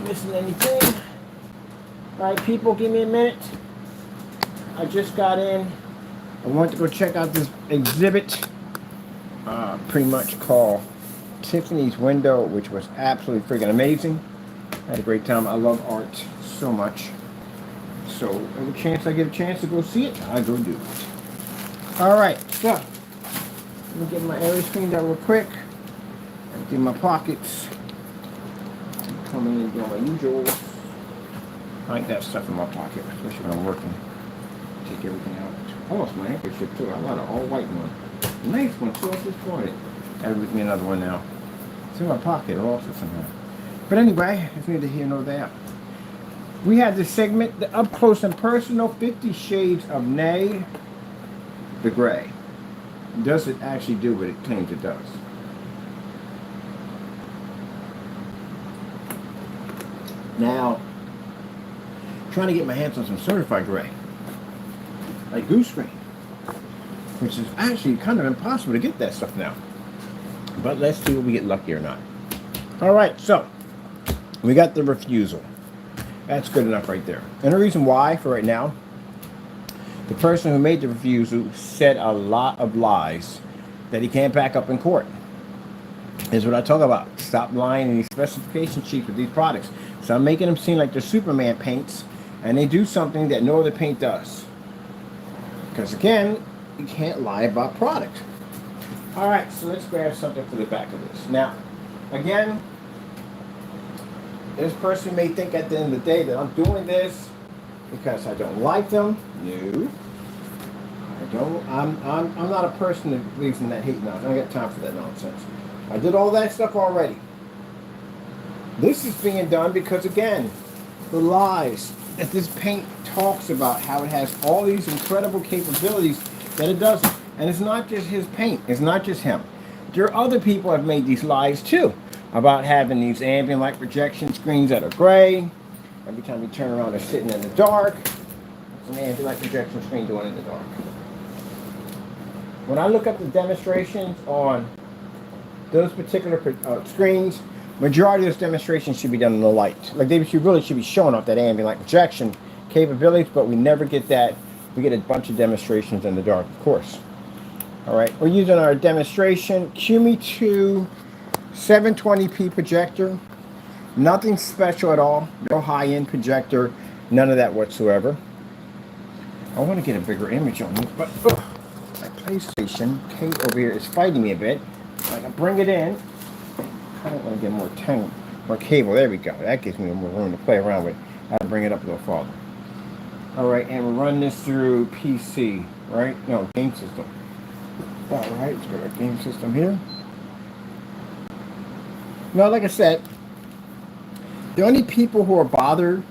missing anything. Alright, people, give me a minute. I just got in. I want to go check out this exhibit, pretty much called Tiffany's Window, which was absolutely freaking amazing. I had a great time. I love art so much. So every chance I get a chance to go see it, I go do it. Alright, so let me get my area cleaned out real quick. Empty my pockets. Come in and do my usual. I like that stuff in my pocket, especially when I'm working. Take everything out. I lost my handkerchief too. I got an all white one. Nice one, so disappointed. I have with me another one now. It's in my pocket, I lost it somehow. But anyway, it's neither here nor there. We have this segment, the up close and personal 50 Shades of Nay, the gray. Does it actually do what it claims it does? Now, trying to get my hands on some certified gray, like goose green, which is actually kind of impossible to get that stuff now. But let's see if we get lucky or not. All right, so we got the refusal. That's good enough right there. And the reason why, for right now, the person who made the refusal said a lot of lies that he can't back up in court. Is what I talk about. Stop lying in these specification sheets with these products. So I'm making them seem like they're Superman paints, and they do something that no other paint does. Because again, you can't lie about product. All right, so let's grab something for the back of this. Now, again, this person may think at the end of the day that I'm doing this because I don't like them. No, I don't. I'm not a person that believes in that hate nonsense. I don't got time for that nonsense. I did all that stuff already. This is being done because, again, the lies that this paint talks about, how it has all these incredible capabilities that it doesn't. And it's not just his paint. It's not just him. There are other people have made these lies too about having these ambient light projection screens that are gray. Every time you turn around, they're sitting in the dark. What's an ambient light projection screen doing in the dark? When I look up the demonstrations on those particular screens, majority of those demonstrations should be done in the light. Like they really should be showing off that ambient light projection capabilities, but we never get that. We get a bunch of demonstrations in the dark, of course. All right, we're using our demonstration QME2 720p projector. Nothing special at all. No high-end projector. None of that whatsoever. I want to get a bigger image on it, but my PlayStation case over here is fighting me a bit. I can bring it in. I don't want to get more cable. There we go. That gives me more room to play around with. I have to bring it up a little farther. All right, and we'll run this through PC, right? No, game system. All right, let's go to our game system here. Now, like I said, the only people who are bothered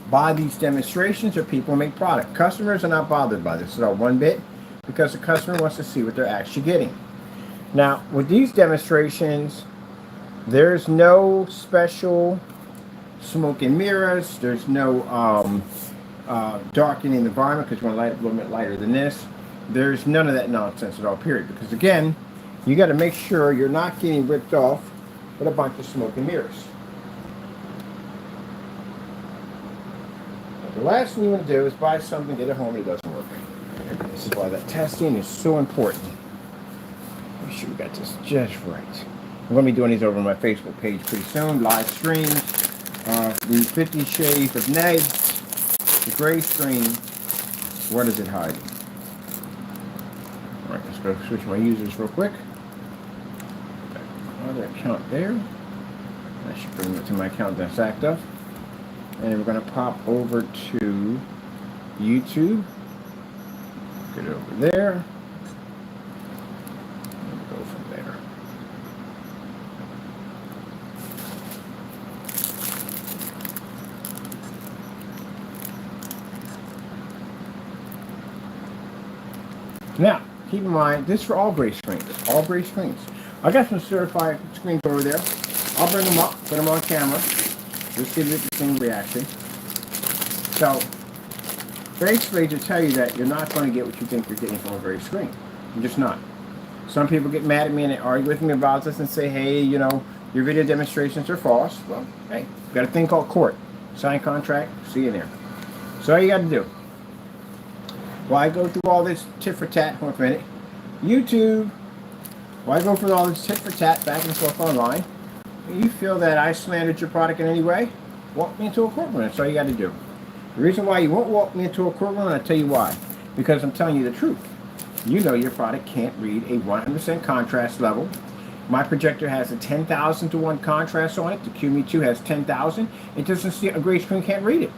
by these demonstrations are people who make product. Customers are not bothered by this at all one bit because the customer wants to see what they're actually getting. Now, with these demonstrations, there's no special smoke and mirrors. There's no darkening the environment because you want to light up a little bit lighter than this. There's none of that nonsense at all, period. Because again, you got to make sure you're not getting ripped off with a bunch of smoke and mirrors. The last thing you want to do is buy something, get it home, and it doesn't work. This is why that testing is so important. Make sure we got this just right. I'm going to be doing these over on my Facebook page pretty soon. Live streams. The 50 Shades of Nay. The gray screen. What is it hiding? Alright, let's go switch my users real quick. Another account there. I should bring it to my account that's active. And we're going to pop over to YouTube. Get it over there. And go from there. Now, keep in mind, this is for all gray screens. All gray screens. I got some certified screens over there. I'll bring them up, put them on camera. Just give you the same reaction. So, basically to tell you that you're not going to get what you think you're getting from a gray screen. You're just not. Some people get mad at me and they argue with me about this and say, hey, you know, your video demonstrations are false, well, hey, you got a thing called court. Sign contract, see you there. So all you got to do. Why go through all this tit for tat? Hold on a minute. YouTube. Why go through all this tit for tat back and forth online? You feel that I slandered your product in any way? Walk me into a courtroom. That's all you got to do. The reason why you won't walk me into a courtroom, I'll tell you why. Because I'm telling you the truth. You know your product can't read a 100% contrast level. My projector has a 10,000 to 1 contrast on it. The QME2 has 10,000. It doesn't see, a gray screen can't read it.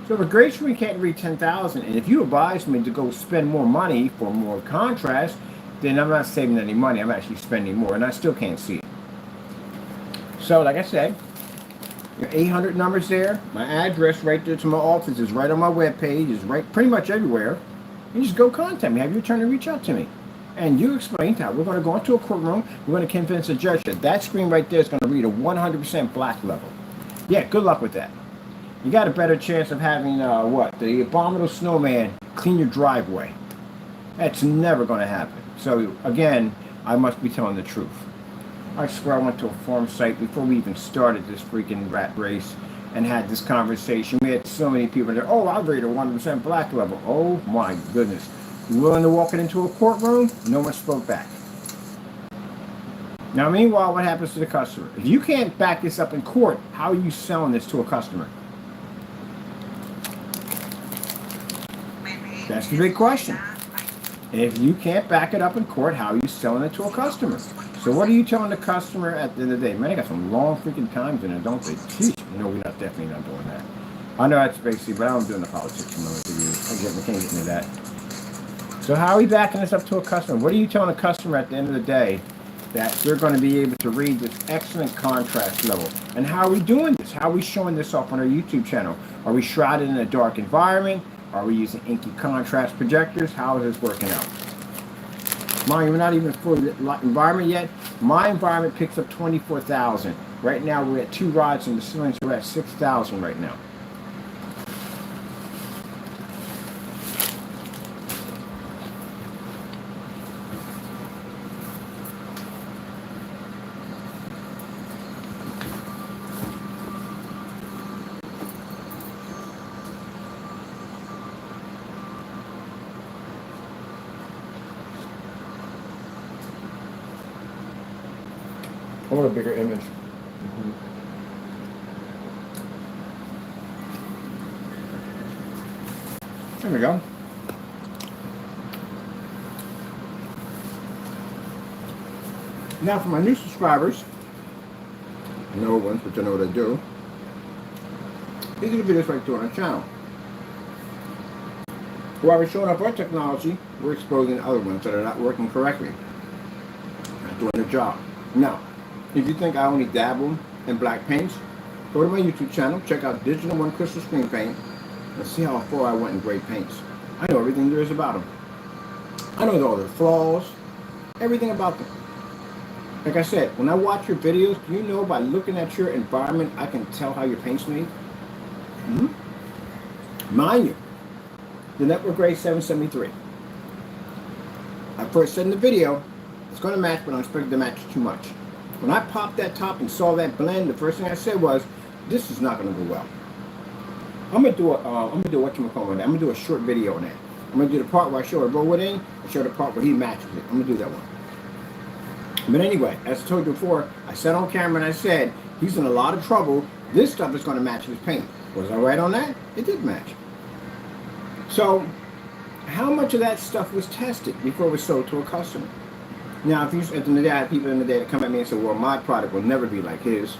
So if a gray screen can't read 10,000, and if you advise me to go spend more money for more contrast, then I'm not saving any money. I'm actually spending more, and I still can't see it. So like I said, your 800 numbers there. My address right there to my office is right on my webpage. Is right pretty much everywhere. You just go contact me. Have your attorney reach out to me. And you explain how we're going to go into a courtroom. We're going to convince a judge that that screen right there is going to read a 100% black level. Yeah, good luck with that. You got a better chance of having, the abominable snowman clean your driveway. That's never going to happen. So, again, I must be telling the truth. I swear I went to a forum site before we even started this freaking rat race and had this conversation. We had so many people there. Oh, I'll rate a 100% black level. Oh, my goodness. You willing to walk it into a courtroom? No one spoke back. Now, meanwhile, what happens to the customer? If you can't back this up in court, how are you selling this to a customer? That's the big question. If you can't back it up in court, how are you selling it to a customer? So what are you telling the customer at the end of the day? Man, they got some long freaking times in it, don't they? Jeez. No, we're not, definitely not doing that. I know that's basically, but I'm doing the politics for you. I can't get into that. So how are we backing this up to a customer? What are you telling a customer at the end of the day that they're going to be able to read this excellent contrast level? And how are we doing this? How are we showing this off on our YouTube channel? Are we shrouded in a dark environment? Are we using inky contrast projectors? How is this working out? Mind you, we're not even full environment yet. My environment picks up 24,000. Right now we're at 2 rods in the ceiling, so we're at 6,000 right now. I want a bigger image. There we go. Now for my new subscribers, no ones, but you know what I do. These are the videos right there on our channel. While we're showing off our technology, we're exposing other ones that are not working correctly. Not doing their job. Now, if you think I only dabble in black paints, go to my YouTube channel, check out Digital One Crystal Screen Paint, and see how far I went in gray paints. I know everything there is about them. I know all their flaws, everything about them. Like I said, when I watch your videos, do you know by looking at your environment, I can tell how your paint's made? Mind you, the Network Gray 773. I first said in the video, it's going to match, but I'm expecting to match too much. When I popped that top and saw that blend, the first thing I said was, this is not going to go well. I'm going to do I'm going to do a short video on that. I'm going to do the part where I show a roll it in, and show the part where he matches it. I'm going to do that one. But anyway, as I told you before, I said on camera and I said, he's in a lot of trouble. This stuff is going to match his paint. Was I right on that? It did match. So, how much of that stuff was tested before it was sold to a customer? Now, if you, at the end of the day, I had people in the day that come at me and say, well, my product will never be like his.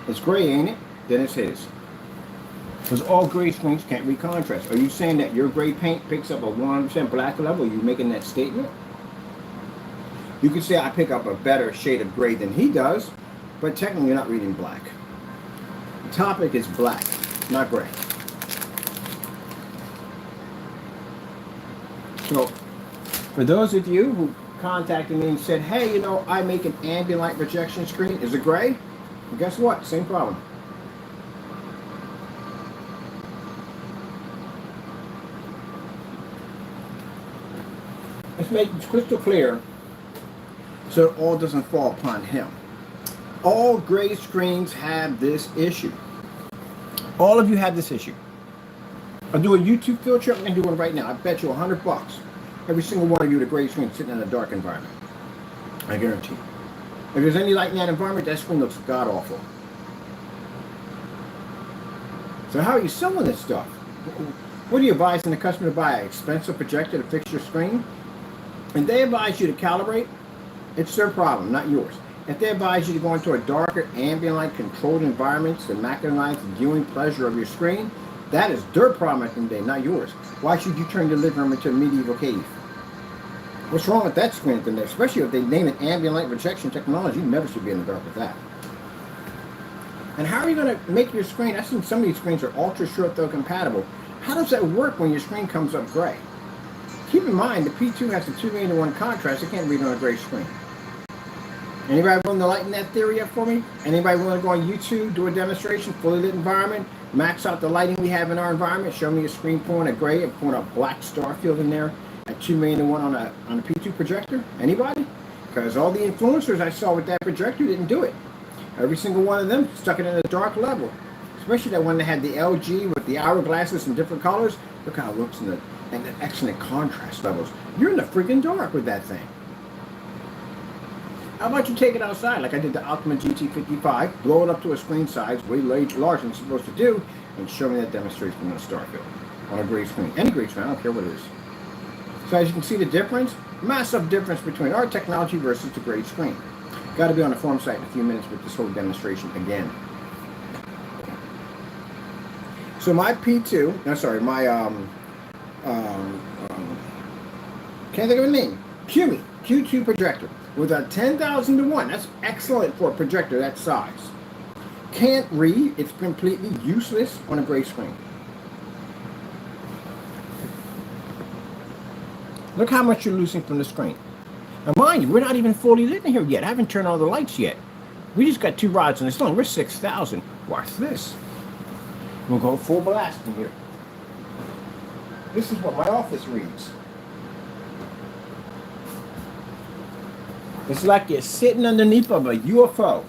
It's gray, ain't it? Then it's his. Because all gray screens can't read contrast. Are you saying that your gray paint picks up a 100% black level? Are you making that statement? You could say I pick up a better shade of gray than he does, but technically you're not reading black. The topic is black, not gray. So, for those of you who contacted me and said, hey, you know, I make an ambient light projection screen. Is it gray? Well, guess what? Same problem. Let's make it crystal clear so it all doesn't fall upon him. All gray screens have this issue. All of you have this issue. I'll do a YouTube field trip. I'm going to do one right now. I bet you $100. Every single one of you with a gray screen sitting in a dark environment. I guarantee you. If there's any light in that environment, that screen looks god-awful. So how are you selling this stuff? What are you advising the customer to buy? An expensive projector to fix your screen? And they advise you to calibrate, it's their problem, not yours. If they advise you to go into a darker, ambient light controlled environment to maximize the viewing pleasure of your screen, that is their problem at the end of the day, not yours. Why should you turn your living room into a medieval cave? What's wrong with that screen at the end of the day? Especially if they name it ambient light projection technology, you never should be in the dark with that. And how are you going to make your screen? I've seen some of these screens are ultra short throw compatible. How does that work when your screen comes up gray? Keep in mind, the P2 has a 2:1 contrast. It can't read on a gray screen. Anybody willing to lighten that theory up for me? Anybody willing to go on YouTube, do a demonstration, fully lit environment, max out the lighting we have in our environment, show me a screen pulling a gray and pulling a black star field in there at 2:1 on a P2 projector? Anybody? Because all the influencers I saw with that projector didn't do it. Every single one of them stuck it in a dark level. Especially that one that had the LG with the hourglasses in different colors. Look how it looks in the excellent contrast levels. You're in the freaking dark with that thing. How about you take it outside like I did the Ultimate GT55, blow it up to a screen size way larger than it's supposed to do, and show me that demonstration in a star field on a gray screen. Any gray screen, I don't care what it is. So as you can see the difference, massive difference between our technology versus the gray screen. Got to be on the forum site in a few minutes with this whole demonstration again. So my P2, no sorry, my can't think of a name. Q2 projector with a 10,000 to 1. That's excellent for a projector that size. Can't read. It's completely useless on a gray screen. Look how much you're losing from the screen. Now mind you, we're not even fully lit in here yet. I haven't turned on the lights yet. We just got 2 rods in the stone. We're 6,000. Watch this. We'll go full blast in here. This is what my office reads. It's like you're sitting underneath of a UFO.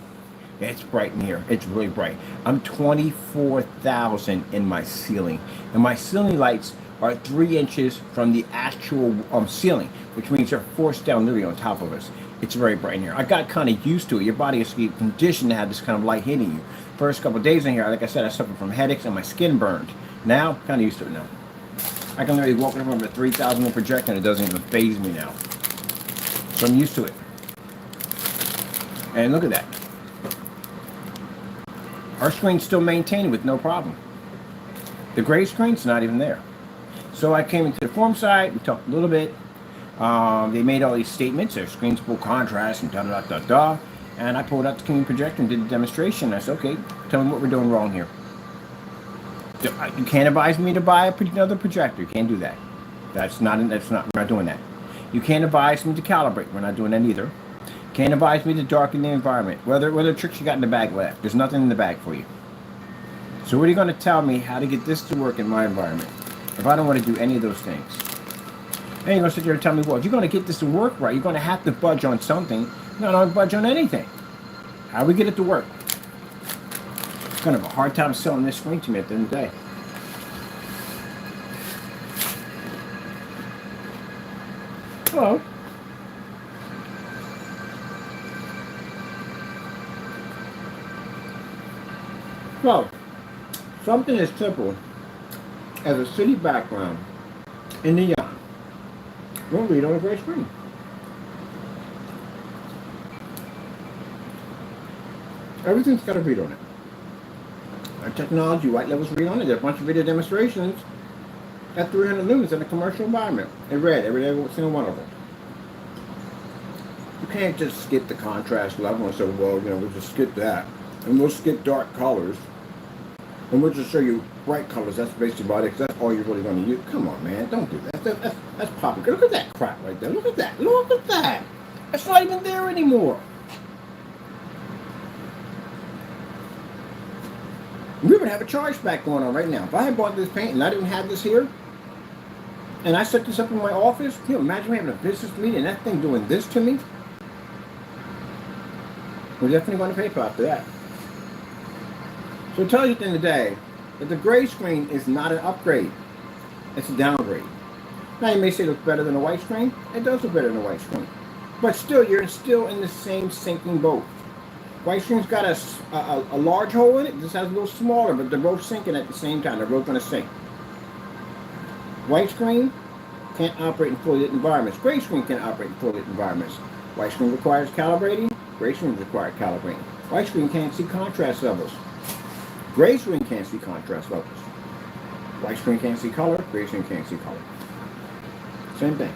It's bright in here. It's really bright. I'm 24,000 in my ceiling. And my ceiling lights are 3 inches from the actual ceiling, which means they're forced down literally on top of us. It's very bright in here. I got kind of used to it. Your body is conditioned to have this kind of light hitting you. First couple of days in here, like I said, I suffered from headaches and my skin burned. Now, kind of used to it now. I can literally walk in front of a 3,000 projector and it doesn't even faze me now. So I'm used to it. And look at that. Our screen's still maintained with no problem. The gray screen's not even there. So I came into the forum site, we talked a little bit. They made all these statements, their screen's full contrast and da-da-da-da-da. And I pulled out the King projector and did the demonstration. I said, okay, tell me what we're doing wrong here. You can't advise me to buy another projector. You can't do that. We're not doing that. You can't advise me to calibrate. We're not doing that either. Can't advise me to darken the environment. What other tricks you got in the bag left? There's nothing in the bag for you. So what are you going to tell me how to get this to work in my environment if I don't want to do any of those things? And you're going to sit there and tell me, well, if you're going to get this to work right, you're going to have to budge on something. No, I don't budge on anything. How do we get it to work? I'm going to have a hard time selling this screen to me at the end of the day. Hello. So, something as simple as a city background in neon won't read on a gray screen. Everything's got a read on it. Our technology, white levels read on it. There's a bunch of video demonstrations at 300 lumens in a commercial environment. It read every single one of them. You can't just skip the contrast level and say, well, we'll just skip that. And we'll skip dark colors. And we'll just show you bright colors. That's basically about it, because that's all you're really going to use. Come on, man. Don't do that. That's popping. Look at that crap right there. Look at that. Look at that. It's not even there anymore. We would have a chargeback going on right now. If I had bought this paint and I didn't have this here, and I set this up in my office, can you imagine me having a business meeting and that thing doing this to me? We're definitely going to pay for after that. So it tells you at the end of the day that the gray screen is not an upgrade. It's a downgrade. Now you may say it looks better than a white screen. It does look better than a white screen. But still, you're still in the same sinking boat. White screen's got a large hole in it. This has a little smaller, but they're both sinking at the same time. They're both going to sink. White screen can't operate in fully lit environments. Gray screen can't operate in fully lit environments. White screen requires calibrating. Gray screen requires calibrating. White screen can't see contrast levels. Gray screen can't see contrast levels. White screen can't see color. Gray screen can't see color. Same thing.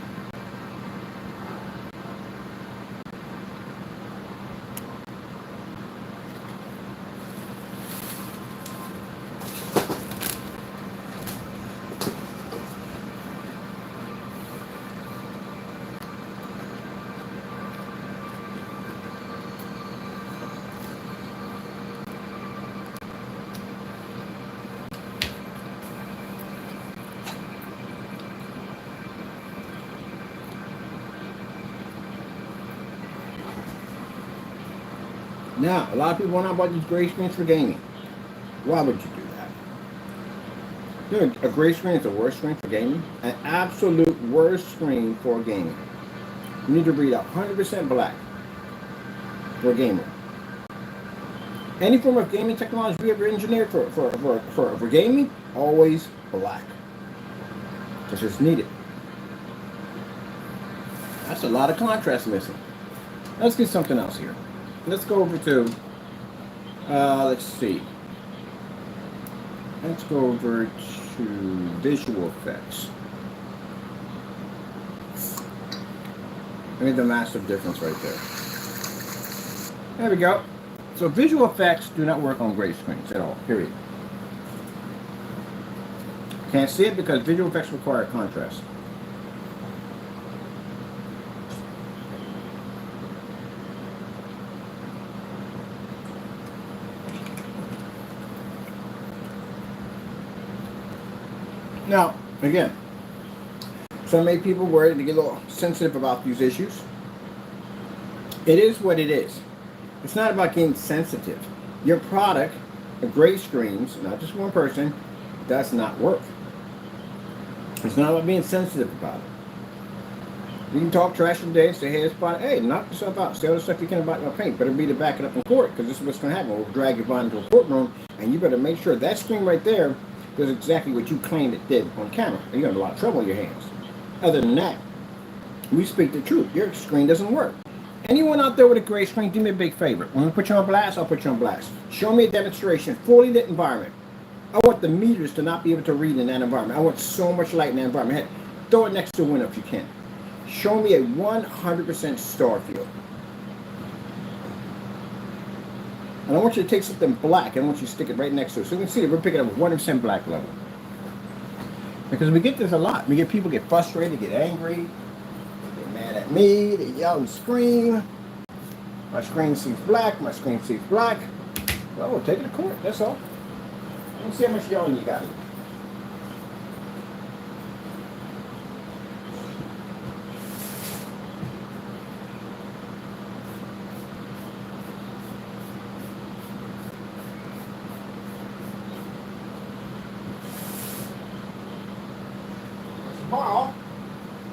Now, a lot of people want to know about these gray screens for gaming. Why would you do that? You know, a gray screen is the worst screen for gaming. An absolute worst screen for gaming. You need to read 100% black for a gamer. Any form of gaming technology we ever engineered for gaming, always black. Because it's needed. That's a lot of contrast missing. Let's get something else here. Let's go over to, let's see. Let's go over to visual effects. Look at the massive difference right there. There we go. So visual effects do not work on gray screens at all, period. Can't see it because visual effects require contrast. Now, again, some many people worried to get a little sensitive about these issues. It is what it is. It's not about getting sensitive. Your product, the gray screens, not just one person, does not work. It's not about being sensitive about it. You can talk trash today, say, hey, it's about, hey, knock yourself out. Say all the stuff you can about your paint. Better be to back it up in court, because this is what's going to happen. We'll drag your bond into a courtroom, and you better make sure that screen right there does exactly what you claimed it did on camera. You're going to have a lot of trouble in your hands. Other than that, we speak the truth. Your screen doesn't work. Anyone out there with a gray screen, do me a big favor. When we put you on blast, I'll put you on blast. Show me a demonstration, fully lit environment. I want the meters to not be able to read in that environment. I want so much light in that environment. Heck, throw it next to a window if you can. Show me a 100% star field. And I want you to take something black and I want you to stick it right next to it. So you can see that we're picking up a 100% black level. Because we get this a lot. We get people get frustrated, get angry, get mad at me, they yell and scream. My screen sees black, my screen sees black. Well, we'll take it to court, that's all. Let me see how much yelling you got. Tomorrow,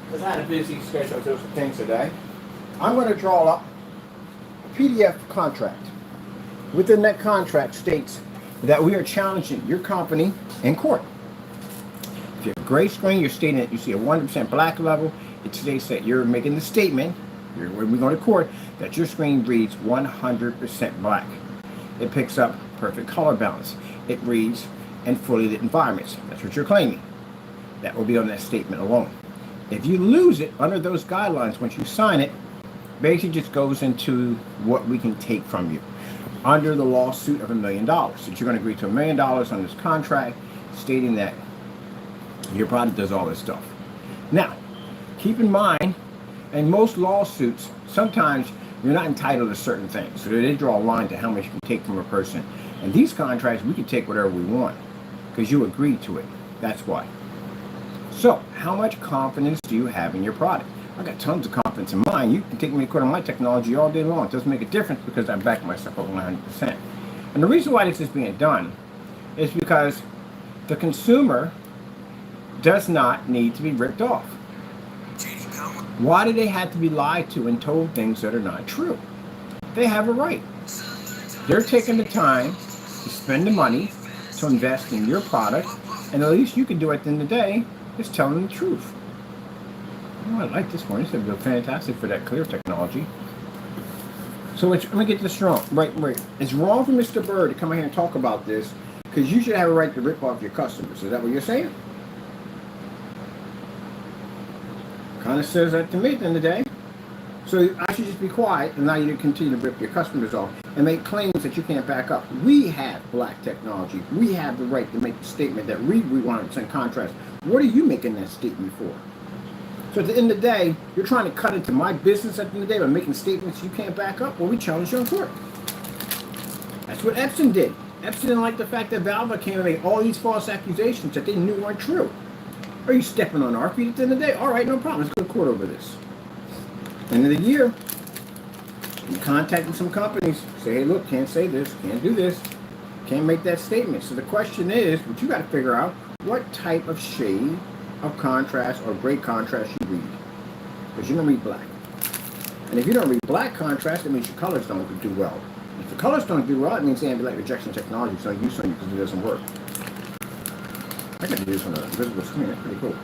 because I had a busy schedule, there some things today, I'm going to draw up a PDF contract. Within that contract states that we are challenging your company in court. If you have a gray screen, you're stating that you see a 100% black level. It states that you're making the statement, when we go to court, that your screen reads 100% black. It picks up perfect color balance. It reads in fully lit environments. That's what you're claiming. That will be on that statement alone. If you lose it under those guidelines, once you sign it, basically just goes into what we can take from you under the lawsuit of $1 million. So you're going to agree to $1 million on this contract, stating that your product does all this stuff. Now, keep in mind, in most lawsuits, sometimes you're not entitled to certain things. So they draw a line to how much you can take from a person. And these contracts, we can take whatever we want because you agreed to it. That's why. So, how much confidence do you have in your product? I got tons of confidence confidence in mine. You can take me to court on my technology all day long. It doesn't make a difference because I back myself up 100%. And the reason why this is being done is because the consumer does not need to be ripped off. Why do they have to be lied to and told things that are not true? They have a right. They're taking the time to spend the money to invest in your product, and the least you can do at the end of the day is tell them the truth. Oh, I like this one. This is fantastic for that clear technology. So let me get this wrong. Right. It's wrong for Mr. Bird to come here and talk about this because you should have a right to rip off your customers. Is that what you're saying? Kind of says that to me at the end of the day. So I should just be quiet and allow you to continue to rip your customers off and make claims that you can't back up. We have black technology. We have the right to make the statement that we 100% contrast. What are you making that statement for? So at the end of the day, you're trying to cut into my business at the end of the day by making statements you can't back up. Well, we challenge you in court. That's what Epson did. Epson didn't like the fact that Valve came and made all these false accusations that they knew weren't true. Are you stepping on our feet at the end of the day? All right, no problem. Let's go to court over this. End of the year, you contacting some companies. Say, hey, look, can't say this, can't do this, can't make that statement. So the question is, what you got to figure out, what type of shade of contrast or gray contrast you read. Because you don't read black. And if you don't read black contrast, it means your colors don't do well. If the colors don't do well, it means the ambient light rejection technology is no use on you because it doesn't work. I got to do this on a visible screen. That's pretty cool.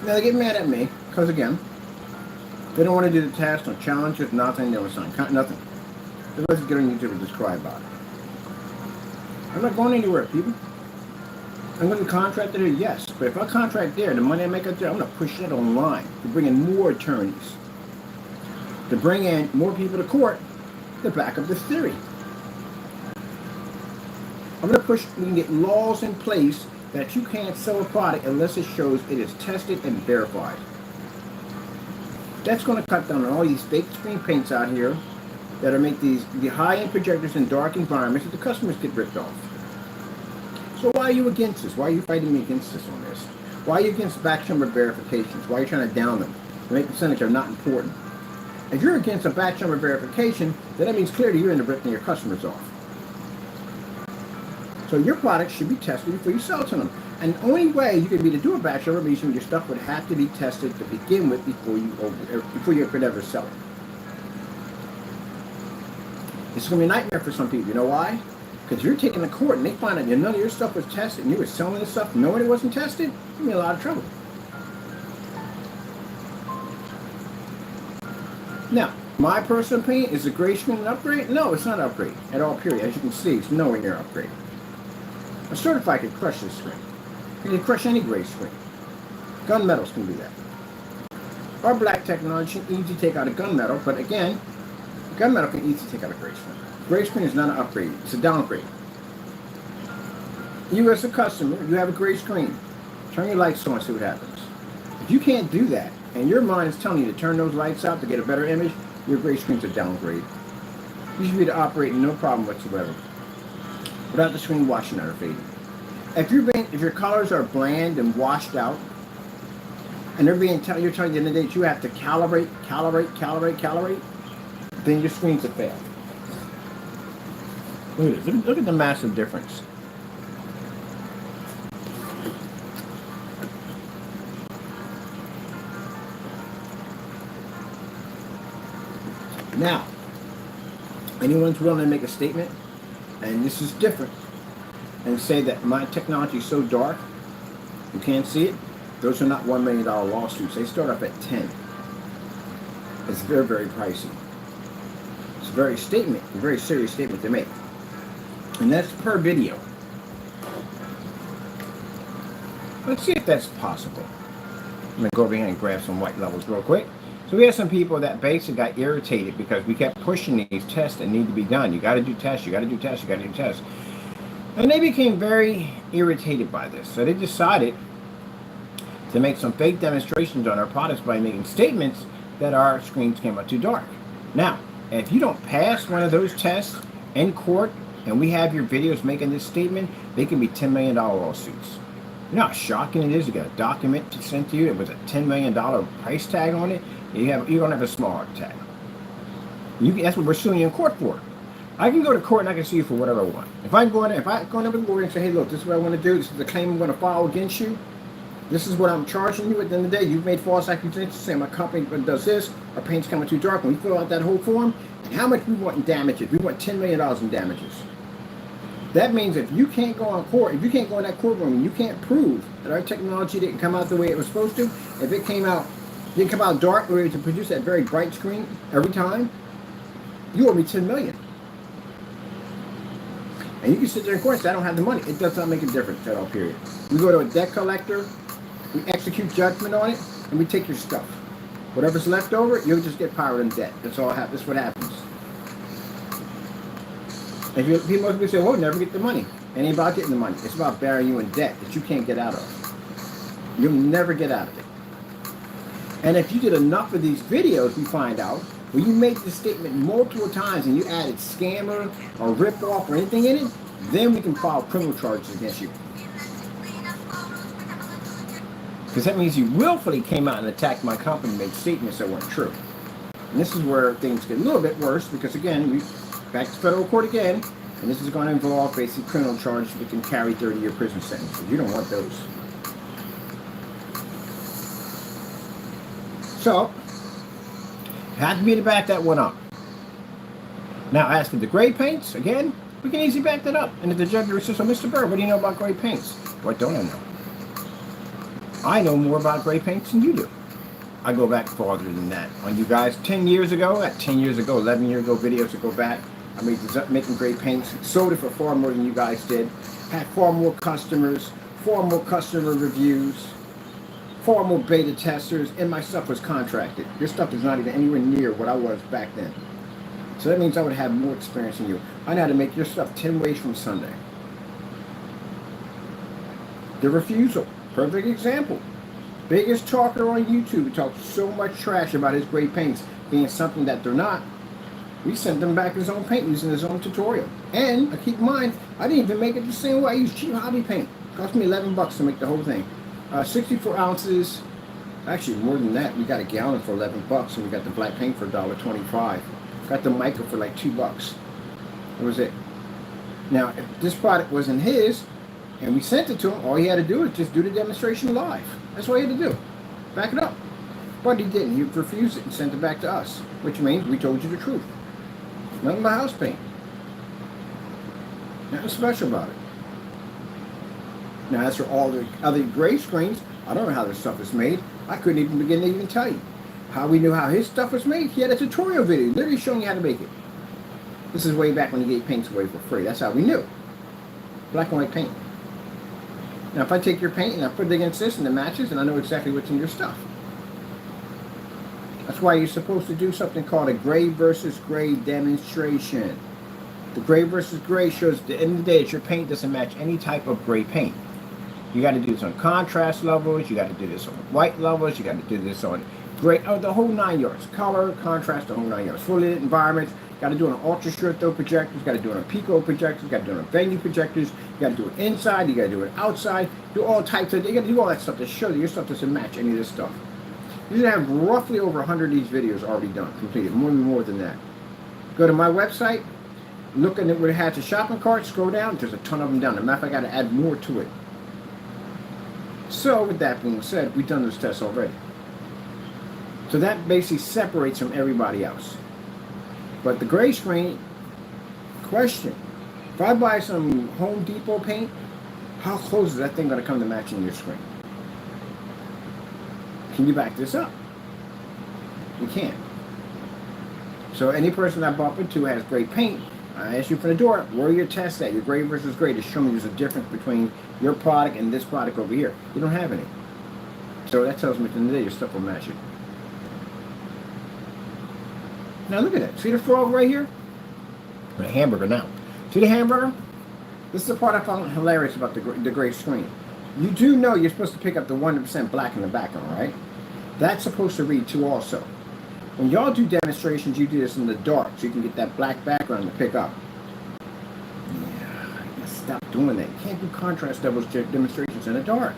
Now they get mad at me because again, they don't want to do the test or challenges, nothing. They don't sign nothing. So let's get on YouTube and just cry about it. I'm not going anywhere, people. I'm going to contract there, yes, but if I contract there, the money I make out there, I'm going to push that online to bring in more attorneys, to bring in more people to court to back up this theory. I'm going to push. We can get laws in place that you can't sell a product unless it shows it is tested and verified. That's going to cut down on all these fake screen paints out here that are make the high-end projectors in dark environments that the customers get ripped off. So why are you against this? Why are you fighting me against this on this? Why are you against batch number verifications? Why are you trying to down them? To make percentage are not important. If you're against a batch number verification, then that means clearly you're into ripping your customers off. So your product should be tested before you sell it to them. And the only way you could be to do a batch number means your stuff would have to be tested to begin with before you could ever sell it. It's going to be a nightmare for some people. You know why? Because you're taking to court and they find out none of your stuff was tested and you were selling this stuff knowing it wasn't tested, you're in a lot of trouble. Now, my personal opinion, is the gray screen an upgrade? No, it's not an upgrade at all, period. As you can see, it's nowhere near an upgrade. A certified could crush this screen. It can crush any gray screen. Gunmetals can do that. Our black technology can easily take out a gunmetal, but again, gunmetal can easily take out a gray screen. Gray screen is not an upgrade, it's a downgrade. You as a customer, you have a gray screen. Turn your lights on and see what happens. If you can't do that, and your mind is telling you to turn those lights out to get a better image, your gray screen's a downgrade. You should be able to operate no problem whatsoever, without the screen washing out or fading. If your colors are bland and washed out, and you're telling the end of the day that you have to calibrate, then your screen's a fail. Look at this. Look at the massive difference. Now, anyone's willing to make a statement, and this is different, and say that my technology is so dark, you can't see it, those are not $1 million lawsuits. They start off at 10. It's very, very pricey. It's a very serious statement to make. And that's per video. Let's see if that's possible. I'm going to go over here and grab some white levels real quick. So we had some people that basically got irritated because we kept pushing these tests that need to be done. You got to do tests, you got to do tests, you got to do tests. And they became very irritated by this. So they decided to make some fake demonstrations on our products by making statements that our screens came out too dark. Now, if you don't pass one of those tests in court and we have your videos making this statement, they can be $10 million lawsuits. You know how shocking it is? You got a document sent to you with a $10 million price tag on it. You don't have a smaller tag. That's what we're suing you in court for. I can go to court and I can sue you for whatever I want. If I go in to the lawyer and say, hey, look, this is what I want to do. This is the claim I'm going to file against you. This is what I'm charging you. At the end of the day, you've made false accusations saying my company does this. Our paint's coming too dark. When we fill out that whole form, and how much we want in damages? We want $10 million in damages. That means if you can't go on court, if you can't go in that courtroom and you can't prove that our technology didn't come out the way it was supposed to, if it didn't come out dark, we were able to produce that very bright screen every time, you owe me $10 million. And you can sit there in court and say, I don't have the money. It does not make a difference at all, period. We go to a debt collector, we execute judgment on it, and we take your stuff. Whatever's left over, you'll just get powered in debt. That's all. That's what happens. And people say, "Oh, never get the money." It ain't about getting the money. It's about burying you in debt that you can't get out of. You'll never get out of it. And if you did enough of these videos, we find out when you make the statement multiple times and you added scammer or rip off or anything in it, then we can file criminal charges against you. Because that means you willfully came out and attacked my company, made statements that weren't true. And this is where things get a little bit worse because, again, we back to federal court again, and this is going to involve basically criminal charges that can carry 30-year prison sentences. You don't want those. So, had to be to back that one up. Now, as for the gray paints, again, we can easily back that up. And if the judge says, so Mr. Burr, what do you know about gray paints? What don't I know? I know more about gray paints than you do. I go back farther than that. On you guys, 10 years ago, 11 years ago, videos to go back, I made making gray paints, sold it for far more than you guys did, had far more customers, far more customer reviews, far more beta testers, and my stuff was contracted. Your stuff is not even anywhere near what I was back then. So that means I would have more experience than you. I know how to make your stuff 10 ways from Sunday. The refusal. Perfect example. Biggest talker on YouTube talks so much trash about his gray paints being something that they're not. We sent him back his own paint using his own tutorial. And keep in mind, I didn't even make it the same way. I used cheap hobby paint. It cost me $11 to make the whole thing. 64 ounces. Actually, more than that. We got a gallon for $11, and we got the black paint for $1.25. Got the micro for like $2. That was it. Now, if this product wasn't his, and we sent it to him, all he had to do is just do the demonstration live. That's all he had to do. Back it up. But he didn't. He refused it and sent it back to us, which means we told you the truth. Nothing but house paint. Nothing special about it. Now, as for all the other gray screens, I don't know how this stuff is made. I couldn't even begin to even tell you. How we knew how his stuff was made, he had a tutorial video literally showing you how to make it. This is way back when he gave paints away for free. That's how we knew. Black and white paint. Now, if I take your paint and I put it against this and it matches, and I know exactly what's in your stuff. That's why you're supposed to do something called a gray versus gray demonstration. The gray versus gray shows at the end of the day that your paint doesn't match any type of gray paint. You got to do this on contrast levels. You got to do this on white levels. You got to do this on gray, the whole 9 yards. Color, contrast, the whole 9 yards. Fully lit environments. Got to do it on ultra short throw projectors. Got to do it on pico projectors. Got to do it on venue projectors. You got to do it inside. You got to do it outside. Do all types of. You got to do all that stuff to show that your stuff doesn't match any of this stuff. You should have roughly over 100 of these videos already done, completed. More than that. Go to my website. Look at where it has a shopping cart. Scroll down. There's a ton of them down there. Matter of fact, I got to add more to it. So with that being said, we've done those tests already. So that basically separates from everybody else. But the gray screen, question, if I buy some Home Depot paint, how close is that thing going to come to matching your screen? Can you back this up? You can't. So any person I bump into has gray paint, I ask you from the door, where are your tests at? Your gray versus gray to show me there's a difference between your product and this product over here. You don't have any. So that tells me at the end of the day your stuff will match it. Now look at that. See the frog right here? Or the hamburger now. See the hamburger? This is the part I found hilarious about the gray screen. You do know you're supposed to pick up the 100% black in the background, right? That's supposed to read too also. When y'all do demonstrations, you do this in the dark so you can get that black background to pick up. Yeah, stop doing that. You can't do contrast doubles demonstrations in the dark.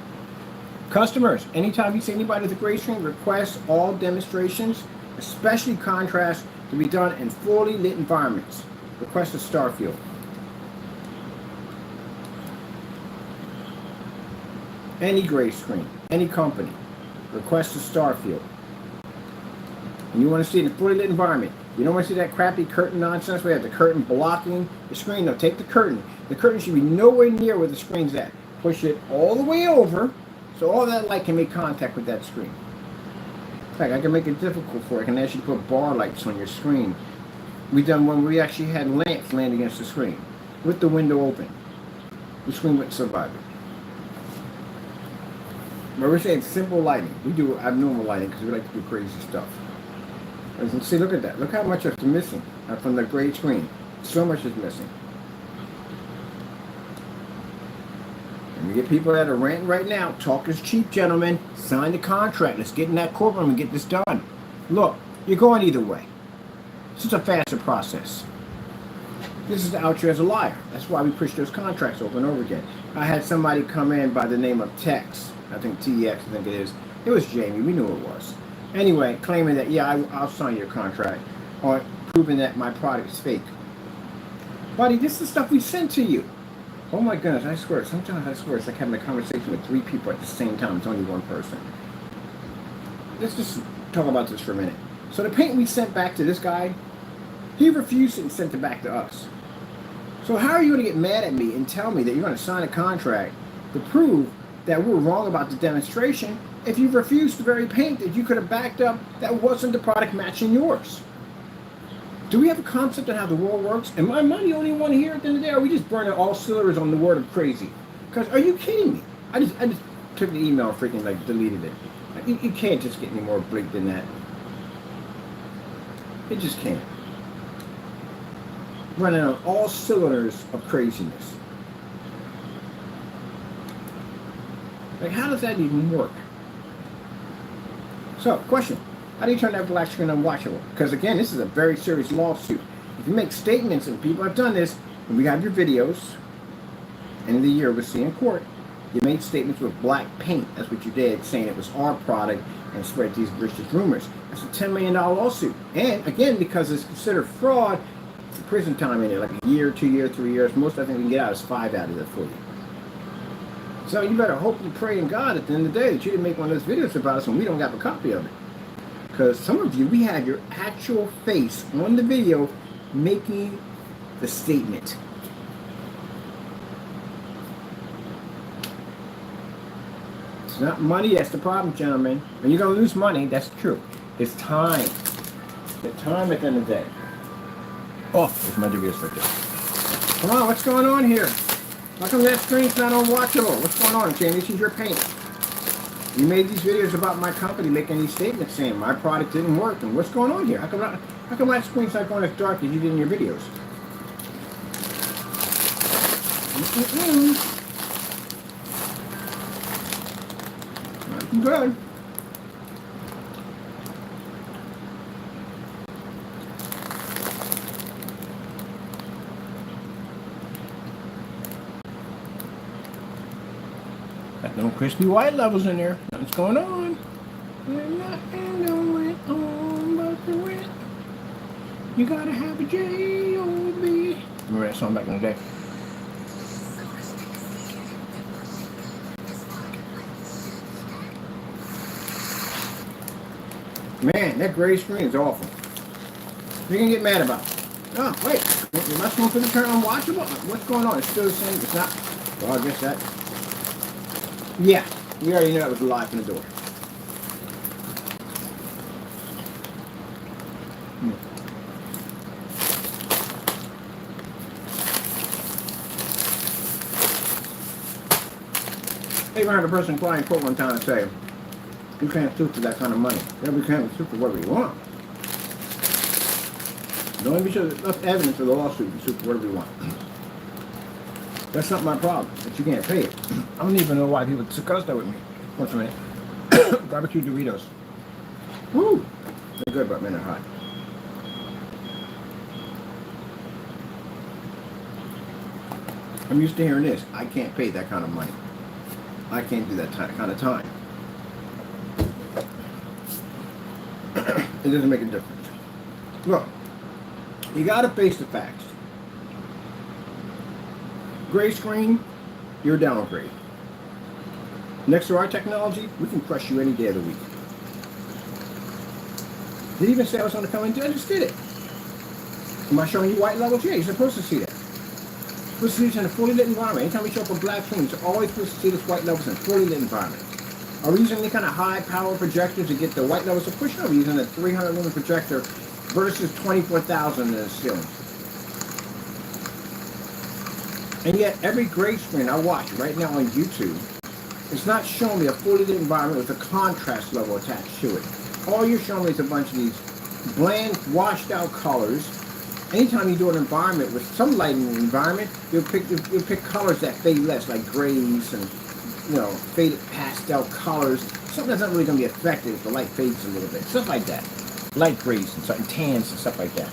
Customers, anytime you see anybody with a gray screen, request all demonstrations, especially contrast, to be done in fully lit environments. Request a star field. Any gray screen, any company, request a star field. And you want to see it in a fully lit environment. You don't want to see that crappy curtain nonsense where you have the curtain blocking the screen. No, take the curtain. The curtain should be nowhere near where the screen's at. Push it all the way over so all that light can make contact with that screen. In fact, I can make it difficult for it. I can actually put bar lights on your screen. We done when we actually had lamps land against the screen with the window open. The screen wouldn't survive it. But we're saying simple lighting. We do abnormal lighting because we like to do crazy stuff. As you can see, look at that. Look how much is missing from the gray screen. So much is missing. And we get people that are ranting right now. Talk is cheap, gentlemen. Sign the contract. Let's get in that courtroom and get this done. Look, you're going either way. This is a faster process. This is out you as a liar. That's why we push those contracts over and over again. I had somebody come in by the name of Tex. I think TX, I think it is. It was Jamie. We knew it was. Anyway, claiming that, yeah, I'll sign your contract. Or proving that my product is fake. Buddy, this is the stuff we sent to you. Oh my goodness, I swear. Sometimes I swear it's like having a conversation with 3 people at the same time. It's only one person. Let's just talk about this for a minute. So the paint we sent back to this guy, he refused it and sent it back to us. So how are you going to get mad at me and tell me that you're going to sign a contract to prove that we're wrong about the demonstration if you refuse the very paint that you could have backed up that wasn't the product matching yours? Do we have a concept of how the world works? Am I the only one here at the end of the day? Or are we just burning all cylinders on the word of crazy? Because are you kidding me? I just took the email and freaking like deleted it. You can't just get any more bleak than that. It just can't. Running on all cylinders of craziness. Like, how does that even work? So, question. How do you turn that black screen unwatchable? Because again, this is a very serious lawsuit. If you make statements, and people have done this, and we have your videos, end of the year we'll see in court, you made statements with black paint. That's what you did, saying it was our product and spread these vicious rumors. That's a $10 million lawsuit. And again, because it's considered fraud, it's prison time in there, like a year, 2 years, 3 years. Most I think we can get out is 5 out of it for you. So you better hope and pray in God at the end of the day that you didn't make one of those videos about us and we don't have a copy of it. Because some of you, we have your actual face on the video making the statement. It's not money, that's the problem, gentlemen. When you're going to lose money, that's true. It's time. The time at the end of the day. Oh, there's my videos right there. Come on, what's going on here? How come that screen's not unwatchable? What's going on, Jamie? This is your paint. You made these videos about my company making these statements saying my product didn't work. And what's going on here? How come my screen's not going as dark as you did in your videos? Good. Got no crispy white levels in there. Nothing's going on. Nothing going on but the wind. You gotta have a J-O-B. Remember that song back in the day? Man, that gray screen is awful. You can get mad about it. Oh, wait. Am I supposed to turn unwatchable? What's going on? It's still the same. It's not. Well, I guess that. Yeah, we already knew that was live in the door. I even heard a person fly in court one time and say, you can't sue for that kind of money. Yeah, we can't sue for whatever you want. As long as we show enough evidence for the lawsuit and sue for whatever we want. That's not my problem, that you can't pay it. I don't even know why people discuss that with me. What's a minute? Barbecue Doritos. Woo! They're good, but man, they're hot. I'm used to hearing this. I can't pay that kind of money. I can't do that kind of time. It doesn't make a difference. Look, you got to face the facts. Gray screen, you're a downgrade. Next to our technology, we can crush you any day of the week. Did it even say I was going to come in? I just did it. Am I showing you white levels? Yeah, you're supposed to see that. You're supposed to see this in a fully lit environment. Anytime we show up a black screen, you're always supposed to see this white levels in a fully lit environment. Are we using any kind of high power projectors to get the white levels to push? No, we're using a 300 lumen projector versus 24,000 in the ceiling. And yet, every gray screen I watch right now on YouTube is not showing me a fully lit environment with a contrast level attached to it. All you're showing me is a bunch of these bland, washed out colors. Anytime you do an environment with some light in the environment, you'll pick colors that fade less, like grays and faded pastel colors. Something that's not really going to be effective if the light fades a little bit. Stuff like that. Light grays and certain tans and stuff like that.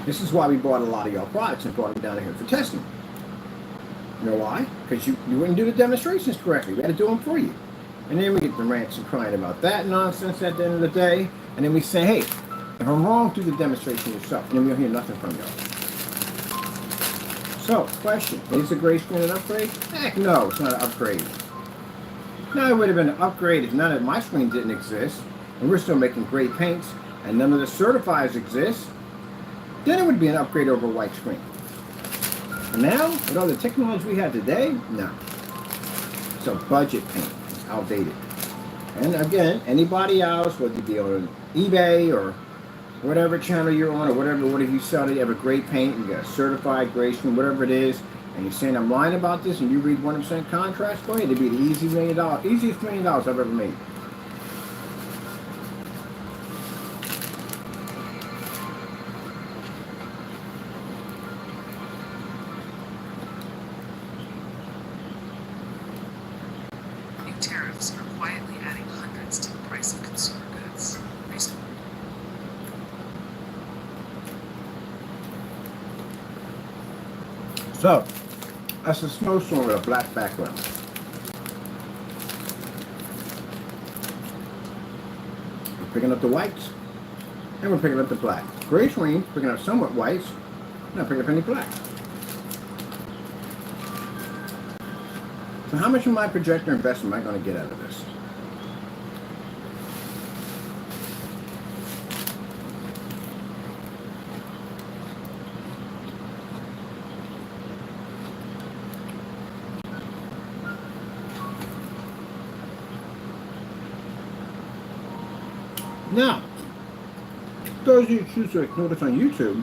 This is why we bought a lot of y'all products and brought them down here for testing. You know why? Because you wouldn't do the demonstrations correctly. We had to do them for you. And then we get the rants and crying about that nonsense at the end of the day. And then we say, hey, if I'm wrong, do the demonstration yourself. And then we'll hear nothing from y'all. So, question. Is the gray screen an upgrade? Heck no, it's not an upgrade. Now, it would have been an upgrade if none of my screen didn't exist. And we're still making gray paints. And none of the certifiers exist. Then it would be an upgrade over a white screen. And now, with all the technology we have today, no. It's a budget paint. It's outdated. And again, anybody else, whether you be on eBay or whatever channel you're on or whatever you sell, you have a gray paint, you got a certified gray screen, whatever it is, and you're saying I'm lying about this and you read 100% contrast, go ahead. It'd be the easiest $1 million I've ever made. Tariffs are quietly adding hundreds to the price of consumer goods. So, that's a snowstorm with a black background. We're picking up the whites, and we're picking up the black. Gray screen, picking up somewhat whites, not picking up any black. So how much of my projector investment am I going to get out of this? Now, those of you who choose to ignore this on YouTube,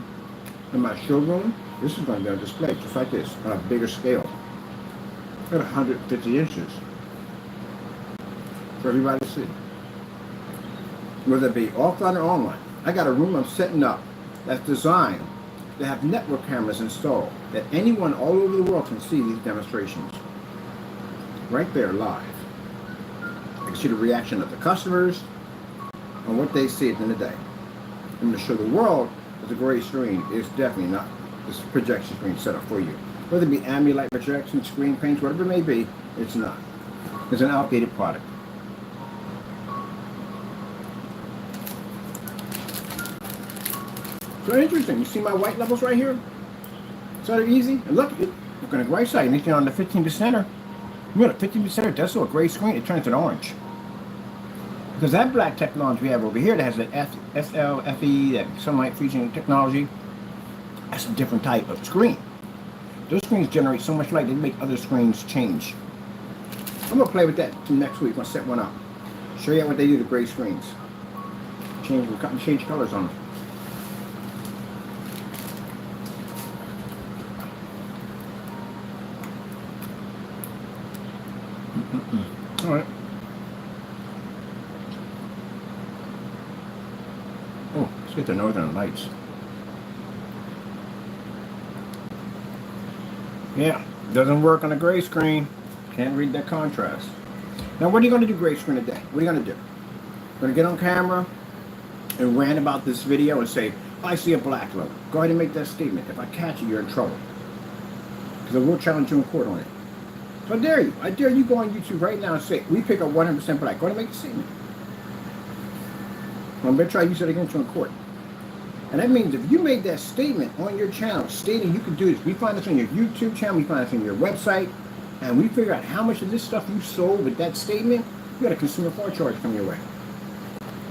in my showroom, this is going to be on display just like this, on a bigger scale. At 150 inches for everybody to see. Whether it be offline or online. I got a room I'm setting up that's designed to have network cameras installed that anyone all over the world can see these demonstrations. Right there live. I can see the reaction of the customers and what they see at the end of the day. I'm going to show the world that the gray screen is definitely not this projection screen set up for you. Whether it be ambient projection, screen paints, whatever it may be, it's not. It's an outdated product. So interesting. You see my white levels right here? So they're easy. And look on the right side, anything on the 15%er. You know, the 15%er does show a gray screen, it turns it orange. Because that black technology we have over here that has the SLFE, that sunlight freezing technology, that's a different type of screen. Those screens generate so much light, they make other screens change. I'm going to play with that next week. I'm going to set one up. Show you what they do to gray screens. Change colors on them. All right. Let's get the Northern Lights. Yeah, doesn't work on a gray screen. Can't read that contrast. Now, what are you going to do gray screen today? What are you going to do? Going to get on camera and rant about this video and say, I see a black logo. Go ahead and make that statement. If I catch you, you're in trouble. Because I will challenge you in court on it. So I dare you. I dare you go on YouTube right now and say, we pick up 100% black. Go ahead and make the statement. I'm going to try to use it against you in court. And that means if you made that statement on your channel stating you can do this, we find this on your YouTube channel, we find this on your website, and we figure out how much of this stuff you sold with that statement, you got a consumer fraud charge come your way.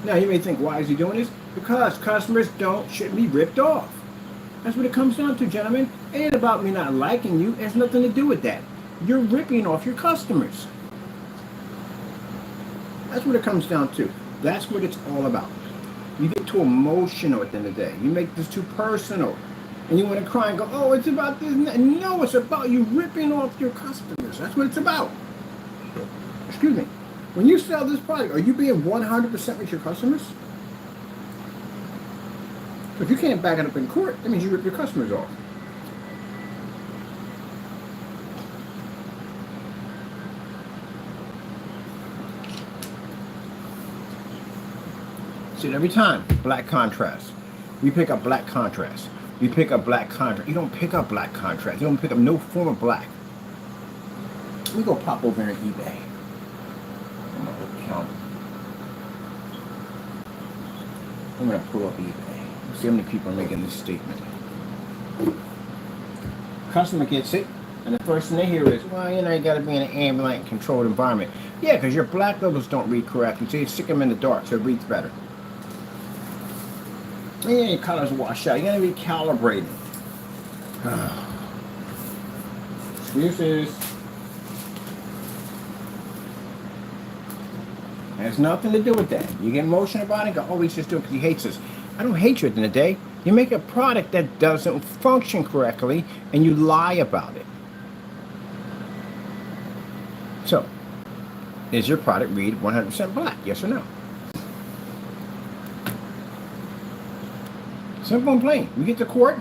Now you may think, why is he doing this? Because customers shouldn't be ripped off. That's what it comes down to, gentlemen. It ain't about me not liking you. It has nothing to do with that. You're ripping off your customers. That's what it comes down to. That's what it's all about. You get too emotional at the end of the day. You make this too personal. And you want to cry and go, oh, it's about this and that. No, it's about you ripping off your customers. That's what it's about. Excuse me. When you sell this product, are you being 100% with your customers? So if you can't back it up in court, that means you rip your customers off. See it every time. Black contrast. We pick up black contrast. We pick up black contrast. You don't pick up black contrast. You don't pick up no form of black. Let me go pop over on eBay. I'm going to pull up eBay. See how many people are making this statement. Customer gets it, and the first thing they hear is, well, you got to be in an ambient, controlled environment. Yeah, because your black logos don't read correctly, so you stick them in the dark so it reads better. And your colors wash out. You're going to be calibrating. Excuses. Has nothing to do with that. You get emotional about it, go, oh, he's just doing it because he hates us. I don't hate you at the end of the day. You make a product that doesn't function correctly, and you lie about it. So, is your product read 100% black? Yes or no? Simple and plain. We get to court,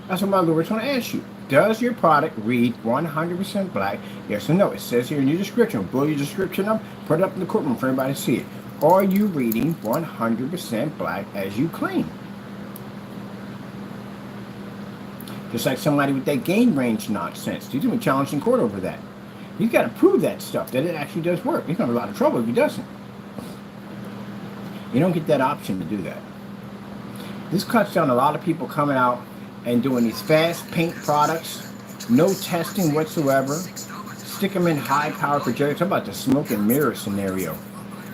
that's what my lawyer's going to ask you. Does your product read 100% black? Yes or no? It says here in your description. Blow your description up, put it up in the courtroom for everybody to see it. Are you reading 100% black as you claim? Just like somebody with that gain range nonsense. He's going to be challenged in court over that. You've got to prove that stuff, that it actually does work. He's going to have a lot of trouble if he doesn't. You don't get that option to do that. This cuts down a lot of people coming out and doing these fast paint products, no testing whatsoever. Stick them in high-power projectors. How about the smoke and mirror scenario?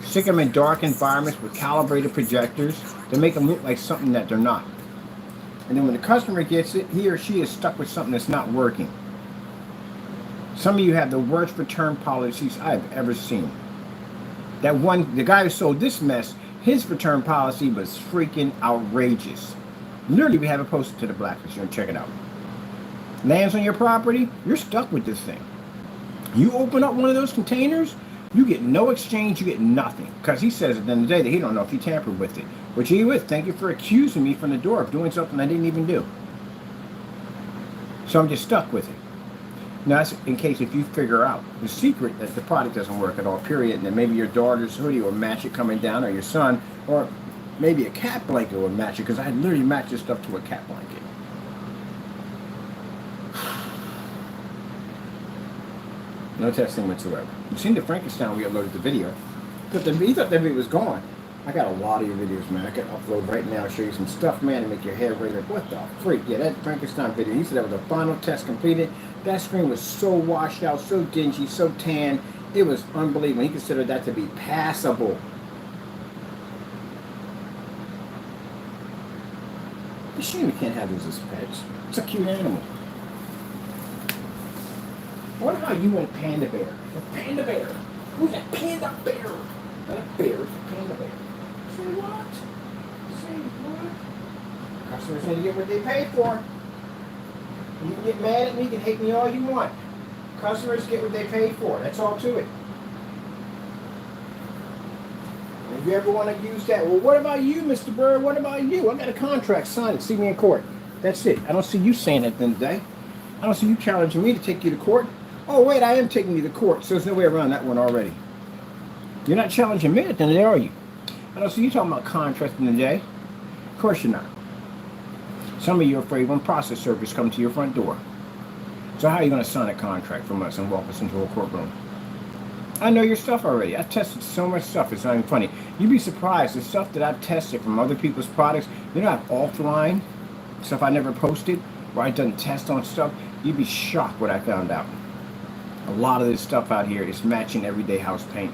Stick them in dark environments with calibrated projectors to make them look like something that they're not. And then when the customer gets it, he or she is stuck with something that's not working. Some of you have the worst return policies I've ever seen. That one, the guy who sold this mess, his return policy was freaking outrageous. Literally, we have it posted to the blacklist. You can check it out. Lands on your property, you're stuck with this thing. You open up one of those containers, you get no exchange, you get nothing. Because he says at the end of the day that he don't know if you tampered with it. Which he would. Thank you for accusing me from the door of doing something I didn't even do. So I'm just stuck with it. Now, that's in case if you figure out the secret that the product doesn't work at all, period, and then maybe your daughter's hoodie will match it coming down, or your son, or maybe a cat blanket will match it, because I literally matched this stuff to a cat blanket. No testing whatsoever. You've seen the Frankenstein we uploaded the video. But he thought that video was gone. I got a lot of your videos, man. I can upload right now, show you some stuff, man, to make your head raise like, what the freak? Yeah, that Frankenstein video, he said that was a final test completed. That screen was so washed out, so dingy, so tan. It was unbelievable. He considered that to be passable. The shame we can't have these as pets. It's a cute animal. I wonder how you went Panda Bear. The Panda Bear. Who's that Panda Bear? Not a bear, it's a Panda Bear. Say what? Say what? Customers need to get what they paid for. You can get mad at me, you can hate me all you want. Customers get what they paid for. That's all to it. If you ever want to use that, well, what about you, Mr. Bird? What about you? I got a contract, sign it, see me in court. That's it. I don't see you saying that then today. I don't see you challenging me to take you to court. Oh, wait, I am taking you to court, so there's no way around that one already. You're not challenging me at the end of the day, are you? I don't see you talking about contract in the day. Of course you're not. Some of you are afraid when process servers come to your front door. So how are you going to sign a contract from us and walk us into a courtroom? I know your stuff already. I've tested so much stuff, it's not even funny. You'd be surprised, the stuff that I've tested from other people's products, you know, I've offline, stuff I never posted, where I've done tests on stuff, you'd be shocked what I found out. A lot of this stuff out here is matching everyday house paint.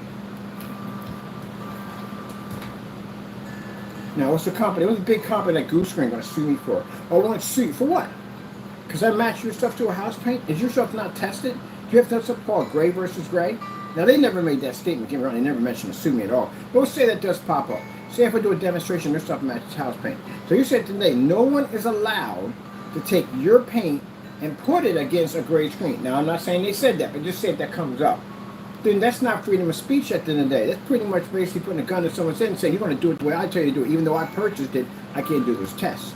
Now, what's the company? What's the big company that Goose Screen going to sue me for? Oh, want to sue you for what? Because I match your stuff to a house paint? Is your stuff not tested? Do you have to have something called gray versus gray? Now, they never made that statement. They never mentioned to sue me at all. But let's say that does pop up. Say if I do a demonstration, their stuff matches house paint. So you said today, no one is allowed to take your paint and put it against a gray screen. Now, I'm not saying they said that, but just say if that comes up. Then that's not freedom of speech at the end of the day. That's pretty much basically putting a gun to someone's head and saying, you're going to do it the way I tell you to do it. Even though I purchased it, I can't do those tests.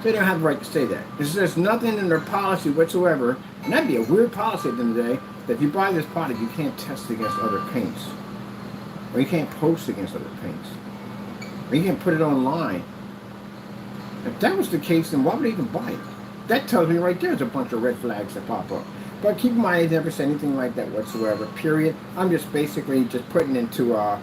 They don't have the right to say that. There's nothing in their policy whatsoever, and that'd be a weird policy at the end of the day, that if you buy this product, you can't test against other paints. Or you can't post against other paints. Or you can't put it online. If that was the case, then why would they even buy it? That tells me right there's a bunch of red flags that pop up. But keep in mind, they never said anything like that whatsoever, period. I'm just basically just putting into, we're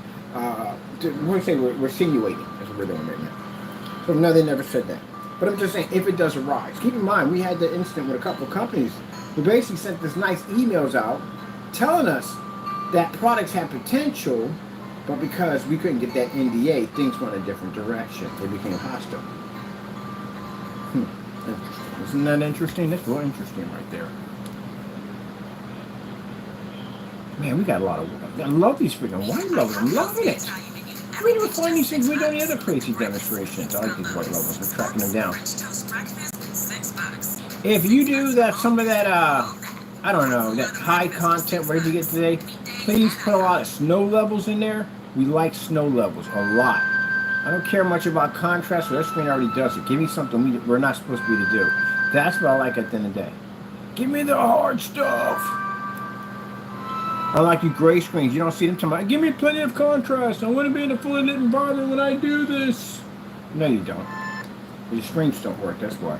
insinuating, that's what we're doing right now. So no, they never said that. But I'm just saying, if it does arise, keep in mind, we had the incident with a couple of companies who basically sent this nice emails out telling us that products had potential, but because we couldn't get that NDA, things went a different direction. They became hostile. Isn't that interesting? That's real interesting right there. Man, we got a lot of. I love these freaking white levels. I'm loving it. We don't find these things with any other crazy demonstrations. I like these white levels. We're tracking them down. If you do that, some of that, I don't know, that high content, whatever you get today, please put a lot of snow levels in there. We like snow levels a lot. I don't care much about contrast. Their screen already does it. Give me something we're not supposed to be to do. That's what I like at the end of the day. Give me the hard stuff. Unlike you gray screens, you don't see them tomorrow. Give me plenty of contrast. I want to be in a fully lit environment when I do this. No, you don't. Your screens don't work, that's why.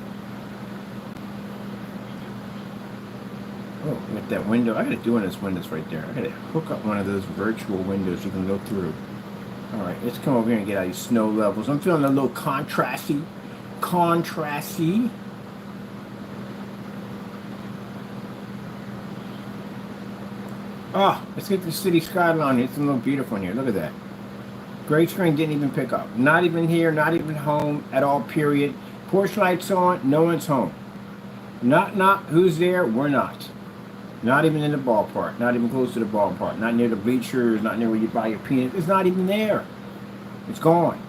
Oh, with that window, I gotta do one of those windows right there. I gotta hook up one of those virtual windows you can go through. Alright, let's come over here and get out these snow levels. I'm feeling a little contrasty. Ah, let's get the city skyline. It's a little beautiful in here. Look at that. Gray screen didn't even pick up. Not even here, not even home at all, period. Porch lights on, no one's home. Not, who's there? We're not. Not even in the ballpark. Not even close to the ballpark. Not near the bleachers, not near where you buy your peanuts. It's not even there. It's gone.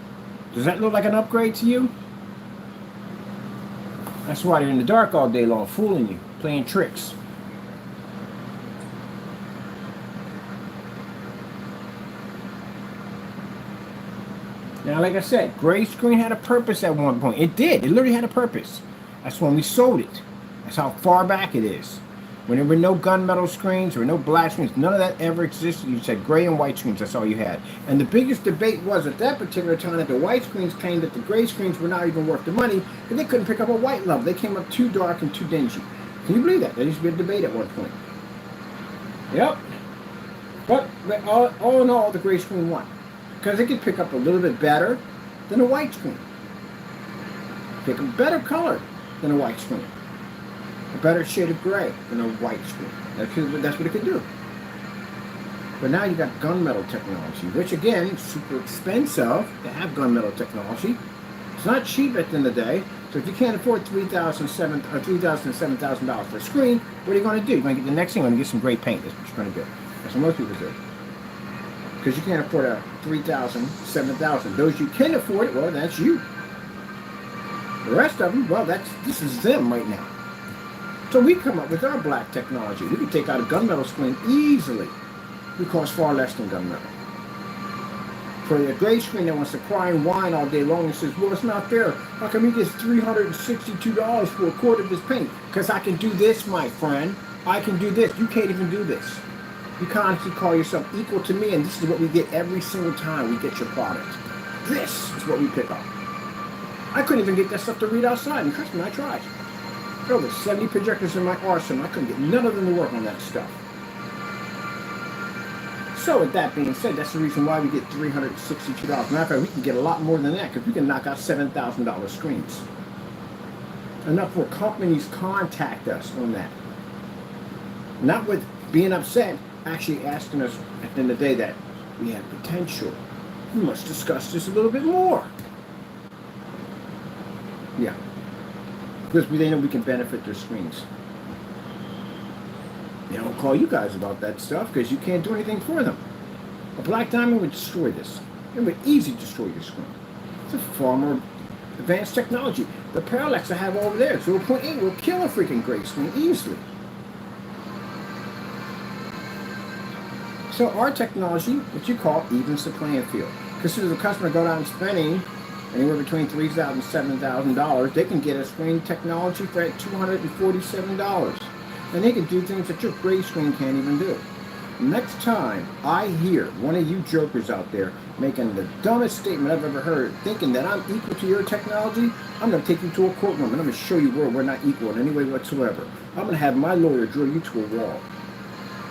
Does that look like an upgrade to you? That's why they're in the dark all day long, fooling you, playing tricks. Now, like I said, gray screen had a purpose at one point. It did. It literally had a purpose. That's when we sold it. That's how far back it is. When there were no gunmetal screens, there were no black screens, none of that ever existed. You said gray and white screens, that's all you had. And the biggest debate was at that particular time that the white screens claimed that the gray screens were not even worth the money, because they couldn't pick up a white level. They came up too dark and too dingy. Can you believe that? There used to be a debate at one point. Yep. But all in all, the gray screen won. Because it could pick up a little bit better than a white screen. Pick a better color than a white screen. A better shade of gray than a white screen. That's what it could do. But now you got gunmetal technology, which again is super expensive to have gunmetal technology. It's not cheap at the end of the day. So if you can't afford $3,000 or $7,000 for a screen, what are you going to do? You're going to get the next thing. You're going to get some gray paint. That's what you're going to do. That's what most people do. Because you can't afford a $3,000, $7,000. Those you can afford it, well, that's you. The rest of them, well, this is them right now. So we come up with our black technology. We can take out a gunmetal screen easily. It costs far less than gunmetal. For the gray screen that wants to cry and whine all day long and says, well, it's not fair. How come he gets $362 for a quart of his paint? Because I can do this, my friend. I can do this. You can't even do this. You constantly call yourself equal to me, and this is what we get every single time we get your product. This is what we pick up. I couldn't even get that stuff to read outside, and trust me, I tried. There were 70 projectors in my arsenal. I couldn't get none of them to work on that stuff. So with that being said, that's the reason why we get $362. Matter of fact, we can get a lot more than that because we can knock out $7,000 screens. Enough where companies contact us on that. Not with being upset, actually asking us at the end of the day that we have potential. We must discuss this a little bit more. Yeah. Because they know we can benefit their screens. They don't call you guys about that stuff because you can't do anything for them. A black diamond would destroy this. It would easily destroy your screen. It's a far more advanced technology. The parallax I have over there, 0.8, will kill a freaking gray screen easily. So our technology, what you call, evens the playing field. Because as a customer go down spending anywhere between $3,000 and $7,000, they can get a screen technology for $247. And they can do things that your gray screen can't even do. Next time I hear one of you jokers out there making the dumbest statement I've ever heard, thinking that I'm equal to your technology, I'm going to take you to a courtroom and I'm going to show you where we're not equal in any way whatsoever. I'm going to have my lawyer drill you to a wall.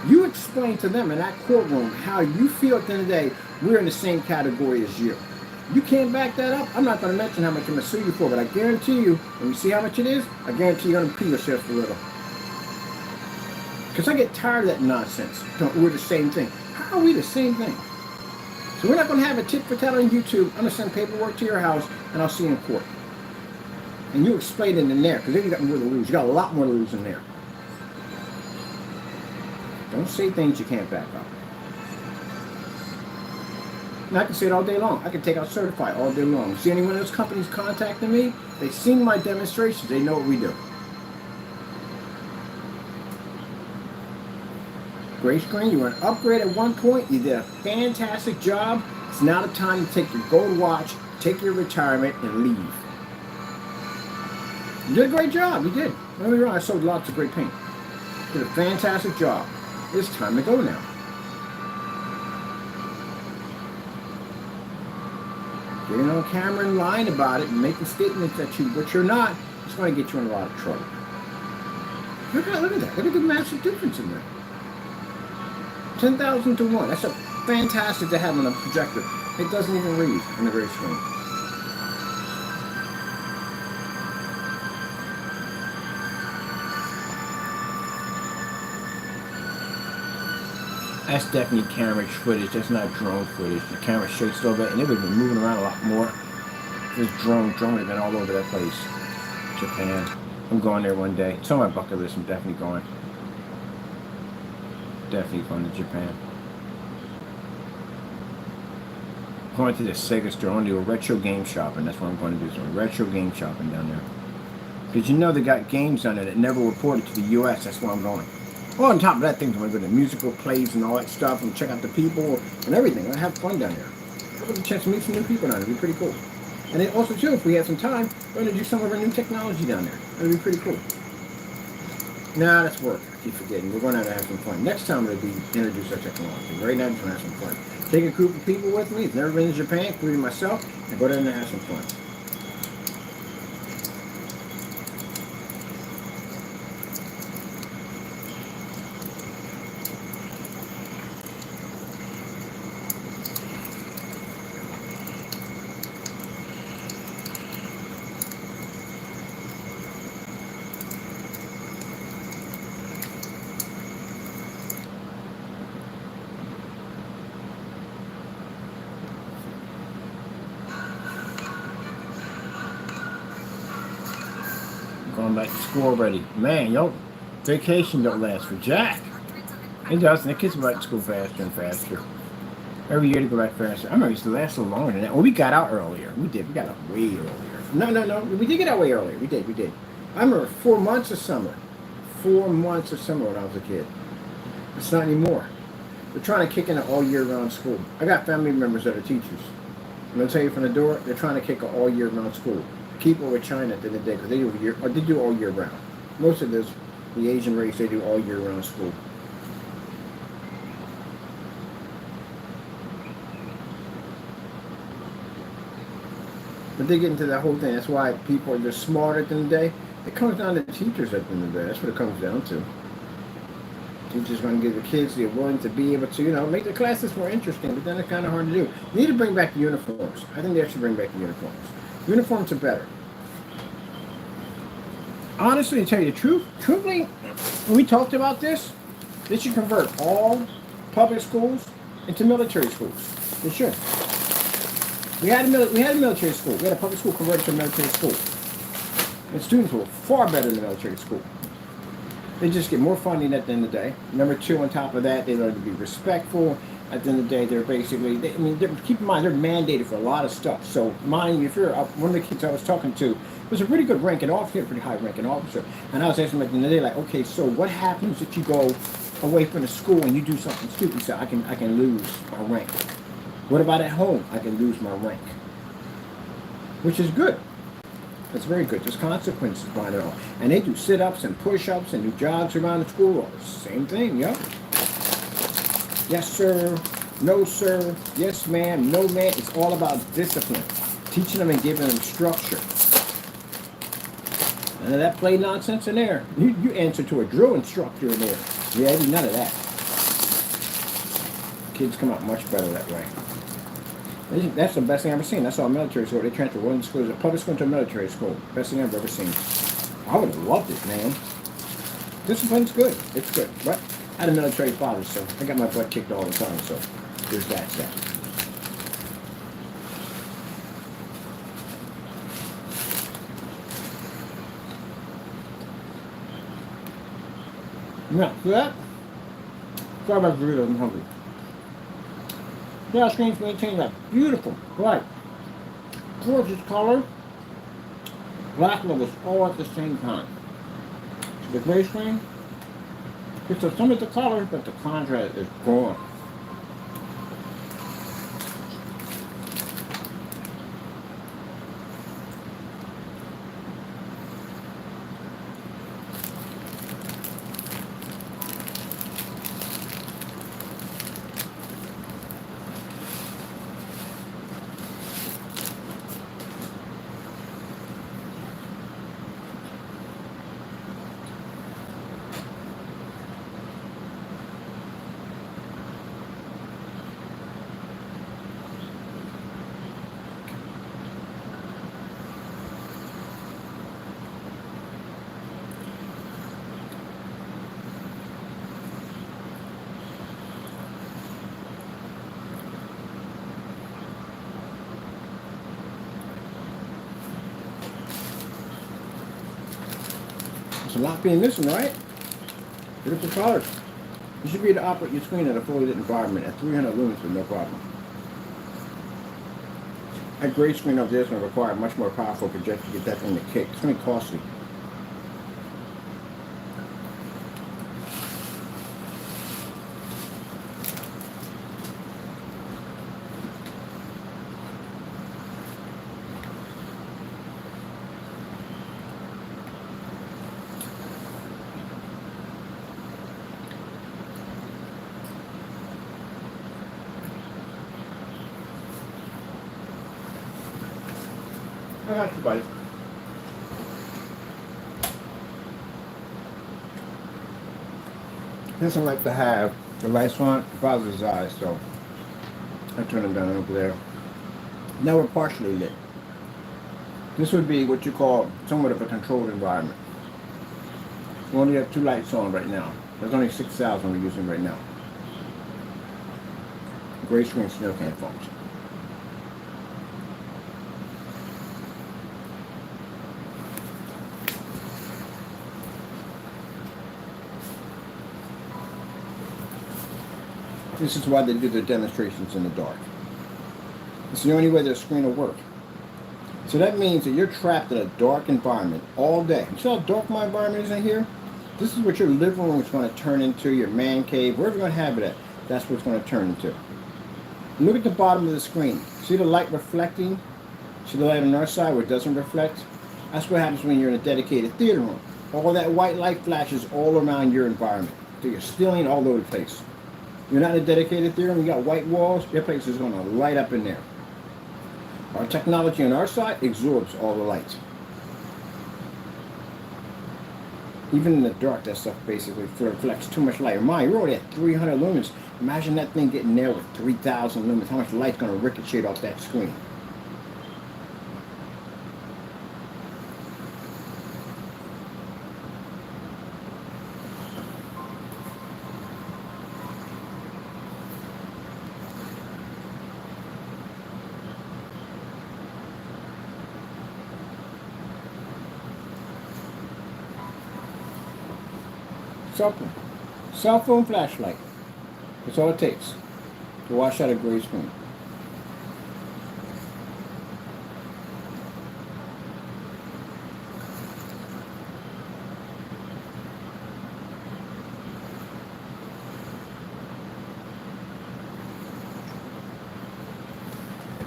You explain to them in that courtroom how you feel at the end of the day we're in the same category as you. You can't back that up. I'm not going to mention how much I'm going to sue you for, but I guarantee you, when you see how much it is, I guarantee you're going to pee yourself a little. Because I get tired of that nonsense. We're the same thing. How are we the same thing? So we're not going to have a tit for tat on YouTube. I'm going to send paperwork to your house, and I'll see you in court. And you explain it in there, because then you got more to lose. You got a lot more to lose in there. Don't say things you can't back up. And I can say it all day long. I can take out certified all day long. See any one of those companies contacting me? They've seen my demonstrations. They know what we do. Gray screen, you were an upgrade at one point. You did a fantastic job. It's now the time to take your gold watch, take your retirement, and leave. You did a great job. You did. Don't get me wrong. I sold lots of great paint. You did a fantastic job. It's time to go now. Getting on camera and lying about it and making statements that you're not, it's going to get you in a lot of trouble. Look at that. Look at the massive difference in there. 10,000 to 1. That's a fantastic to have on a projector. It doesn't even read on the gray screen. That's definitely camera footage. That's not drone footage. The camera shakes a little bit, and it would have been moving around a lot more. This drone would have been all over that place. Japan. I'm going there one day. It's on my bucket list. I'm definitely going. Definitely going to Japan. Going to the Sega store. I want to do a retro game shopping. That's what I'm going to do. Some retro game shopping down there. Because you know they got games on there that never reported to the U.S. That's where I'm going. Oh, on top of that, things I'm going to go to musical plays and all that stuff and check out the people and everything. I have fun down there. I'll get a chance to meet some new people down there. It'll be pretty cool. And then also, too, if we have some time, we're going to do some of our new technology down there. It'll be pretty cool. Nah, that's work. I keep forgetting. We're going out to have some fun. Next time we'll introduce our technology. Right now, I'm just going to have some fun. Take a group of people with me. If never been to Japan, including myself, and go down there and have some fun. Going back to school already. Man, vacation don't last for Jack. It doesn't. The kids go back to school faster and faster. Every year they go back faster. I remember it used to last a little longer than that. Well, we got out earlier. We did. We got out way earlier. No. We did get out way earlier. We did. I remember 4 months of summer. 4 months of summer when I was a kid. It's not anymore. They're trying to kick in an all year round school. I got family members that are teachers. And they'll tell you from the door, they're trying to kick an all year round school. Keep it with China at the end of the day, because they do all year round. Most of this, the Asian race, they do all year round school. But they get into that whole thing. That's why people are just smart at the end of the day. It comes down to teachers at the end of the day. That's what it comes down to. Teachers going to give the kids the ability to be able to, make the classes more interesting, but then it's kind of hard to do. You need to bring back the uniforms. I think they should bring back the uniforms. Uniforms are better. Honestly, to tell you the truth, truthfully, when we talked about this, they should convert all public schools into military schools. They should. We had a military school. We had a public school converted to a military school. And students were far better in the military school. They just get more funding at the end of the day. Number two, on top of that, they learn to be respectful. At the end of the day, they're basically, keep in mind, they're mandated for a lot of stuff. So, mind you, if you're one of the kids I was talking to, was a pretty good ranking officer, a pretty high ranking officer. And I was asking him at the end of the day, like, okay, so what happens if you go away from the school and you do something stupid? So I can lose my rank. What about at home? I can lose my rank. Which is good. That's very good. There's consequences behind it all. And they do sit-ups and push-ups and do jogs around the school. Same thing, yep. Yes, sir. No, sir. Yes, ma'am. No, ma'am. It's all about discipline. Teaching them and giving them structure. None of that play nonsense in there. You answer to a drill instructor in there. Yeah, none of that. Kids come out much better that way. That's the best thing I've ever seen. I saw a military school. They transferred one school, a public school to a military school. Best thing I've ever seen. I would have loved it, man. Discipline's good. It's good. But I had a military father, so I got my butt kicked all the time. So there's that stuff. Now, see that? Sorry about the burrito, I'm hungry. Yeah, screens maintain that beautiful, bright, gorgeous color. Black levels all at the same time. So the gray screen gets some of the color, but the contrast is gone. There's a lot being missing, right? Beautiful colors. You should be able to operate your screen in a fully lit environment at 300 lumens with no problem. That gray screen over there is going to require a much more powerful projector to get that thing to kick. It's going to be costly. I got you, buddy. Doesn't like to have the lights on. It bothers his eyes, so I turn them down over there. Now we're partially lit. This would be what you call somewhat of a controlled environment. We only have 2 lights on right now. There's only 6,000 we're using right now. Gray screen still can't function. This is why they do their demonstrations in the dark. It's the only way their screen will work. So that means that you're trapped in a dark environment all day. You see how dark my environment is in here? This is what your living room is going to turn into, your man cave, wherever you're going to have it at. That's what it's going to turn into. Look at the bottom of the screen. See the light reflecting? See the light on our side where it doesn't reflect? That's what happens when you're in a dedicated theater room. All that white light flashes all around your environment. So you're stealing all over the place. You're not in a dedicated theater room, you got white walls, your place is going to light up in there. Our technology on our side absorbs all the light. Even in the dark, that stuff basically reflects too much light. Mind, you're already at 300 lumens. Imagine that thing getting there with 3,000 lumens. How much light's going to ricochet off that screen? Cell phone flashlight. That's all it takes to wash out a gray screen.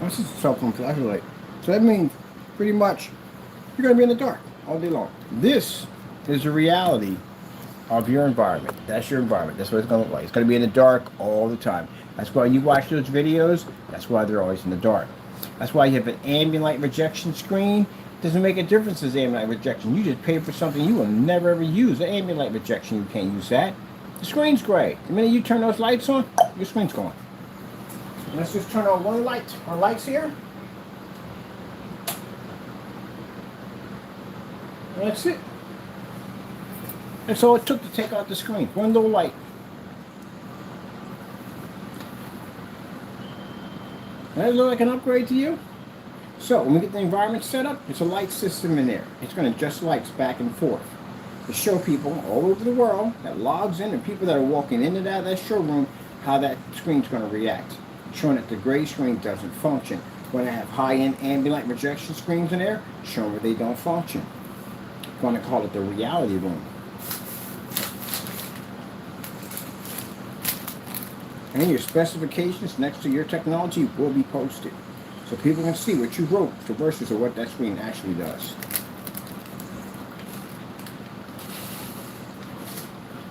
This is a cell phone flashlight. So that means pretty much you're going to be in the dark all day long. This is the reality of your environment. That's your environment. That's what it's going to look like. It's going to be in the dark all the time. That's why you watch those videos, that's why they're always in the dark. That's why you have an ambient light rejection screen. It doesn't make a difference as ambient light rejection. You just pay for something you will never ever use. The ambient light rejection, you can't use that. The screen's gray. The minute you turn those lights on, your screen's gone. Let's just turn on one light. Our lights here. That's it. That's all it took to take out the screen. One little light. Does that look like an upgrade to you? So when we get the environment set up, there's a light system in there. It's going to adjust lights back and forth to show people all over the world that logs in and people that are walking in and out of that showroom how that screen's going to react. Showing that the gray screen doesn't function. When I have high-end ambient light rejection screens in there, showing where they don't function. I'm going to call it the reality room. And your specifications next to your technology will be posted. So people can see what you wrote versus what that screen actually does.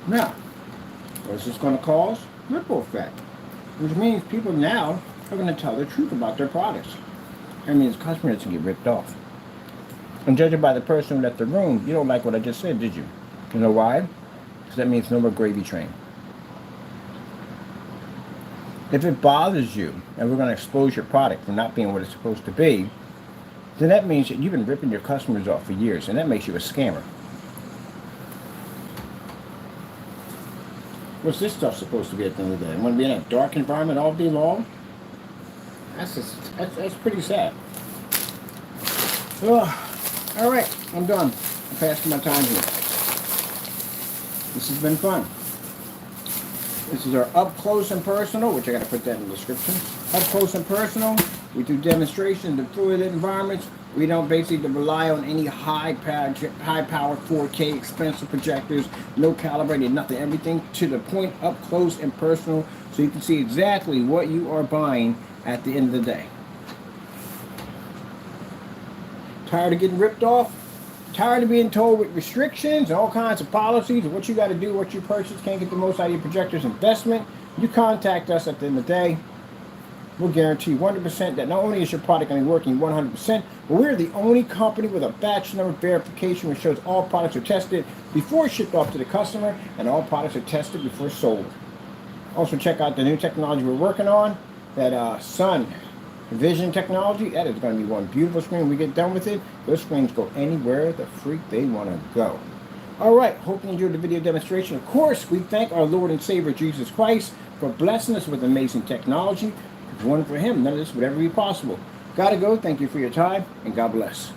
Now, what is this going to cause? Ripple effect. Which means people now are going to tell the truth about their products. That means customers can get ripped off. And judging by the person who left the room, you don't like what I just said, did you? You know why? Because that means no more gravy train. If it bothers you, and we're going to expose your product for not being what it's supposed to be, then that means that you've been ripping your customers off for years, and that makes you a scammer. What's this stuff supposed to be at the end of the day? I want to be in a dark environment all day long? That's pretty sad. Oh, all right, I'm done. I'm passing my time here. This has been fun. This is our up close and personal, which I got to put that in the description. Up close and personal. We do demonstrations in fluid environments. We don't basically rely on any high power 4K expensive projectors, no calibrated, nothing. Everything to the point, up close and personal, so you can see exactly what you are buying at the end of the day. Tired of getting ripped off? Tired of being told with restrictions and all kinds of policies of what you got to do, what you purchase, can't get the most out of your projector's investment? You contact us at the end of the day. We'll guarantee 100% that not only is your product going to be working 100%, but we're the only company with a batch number verification which shows all products are tested before shipped off to the customer and all products are tested before sold. Also check out the new technology we're working on, that Sun Vision technology. That is going to be one beautiful screen. When we get done with it, those screens go anywhere the freak they want to go. Alright, hope you enjoyed the video demonstration. Of course, we thank our Lord and Savior Jesus Christ for blessing us with amazing technology. If it wasn't for Him, none of this would ever be possible. Gotta go. Thank you for your time, and God bless.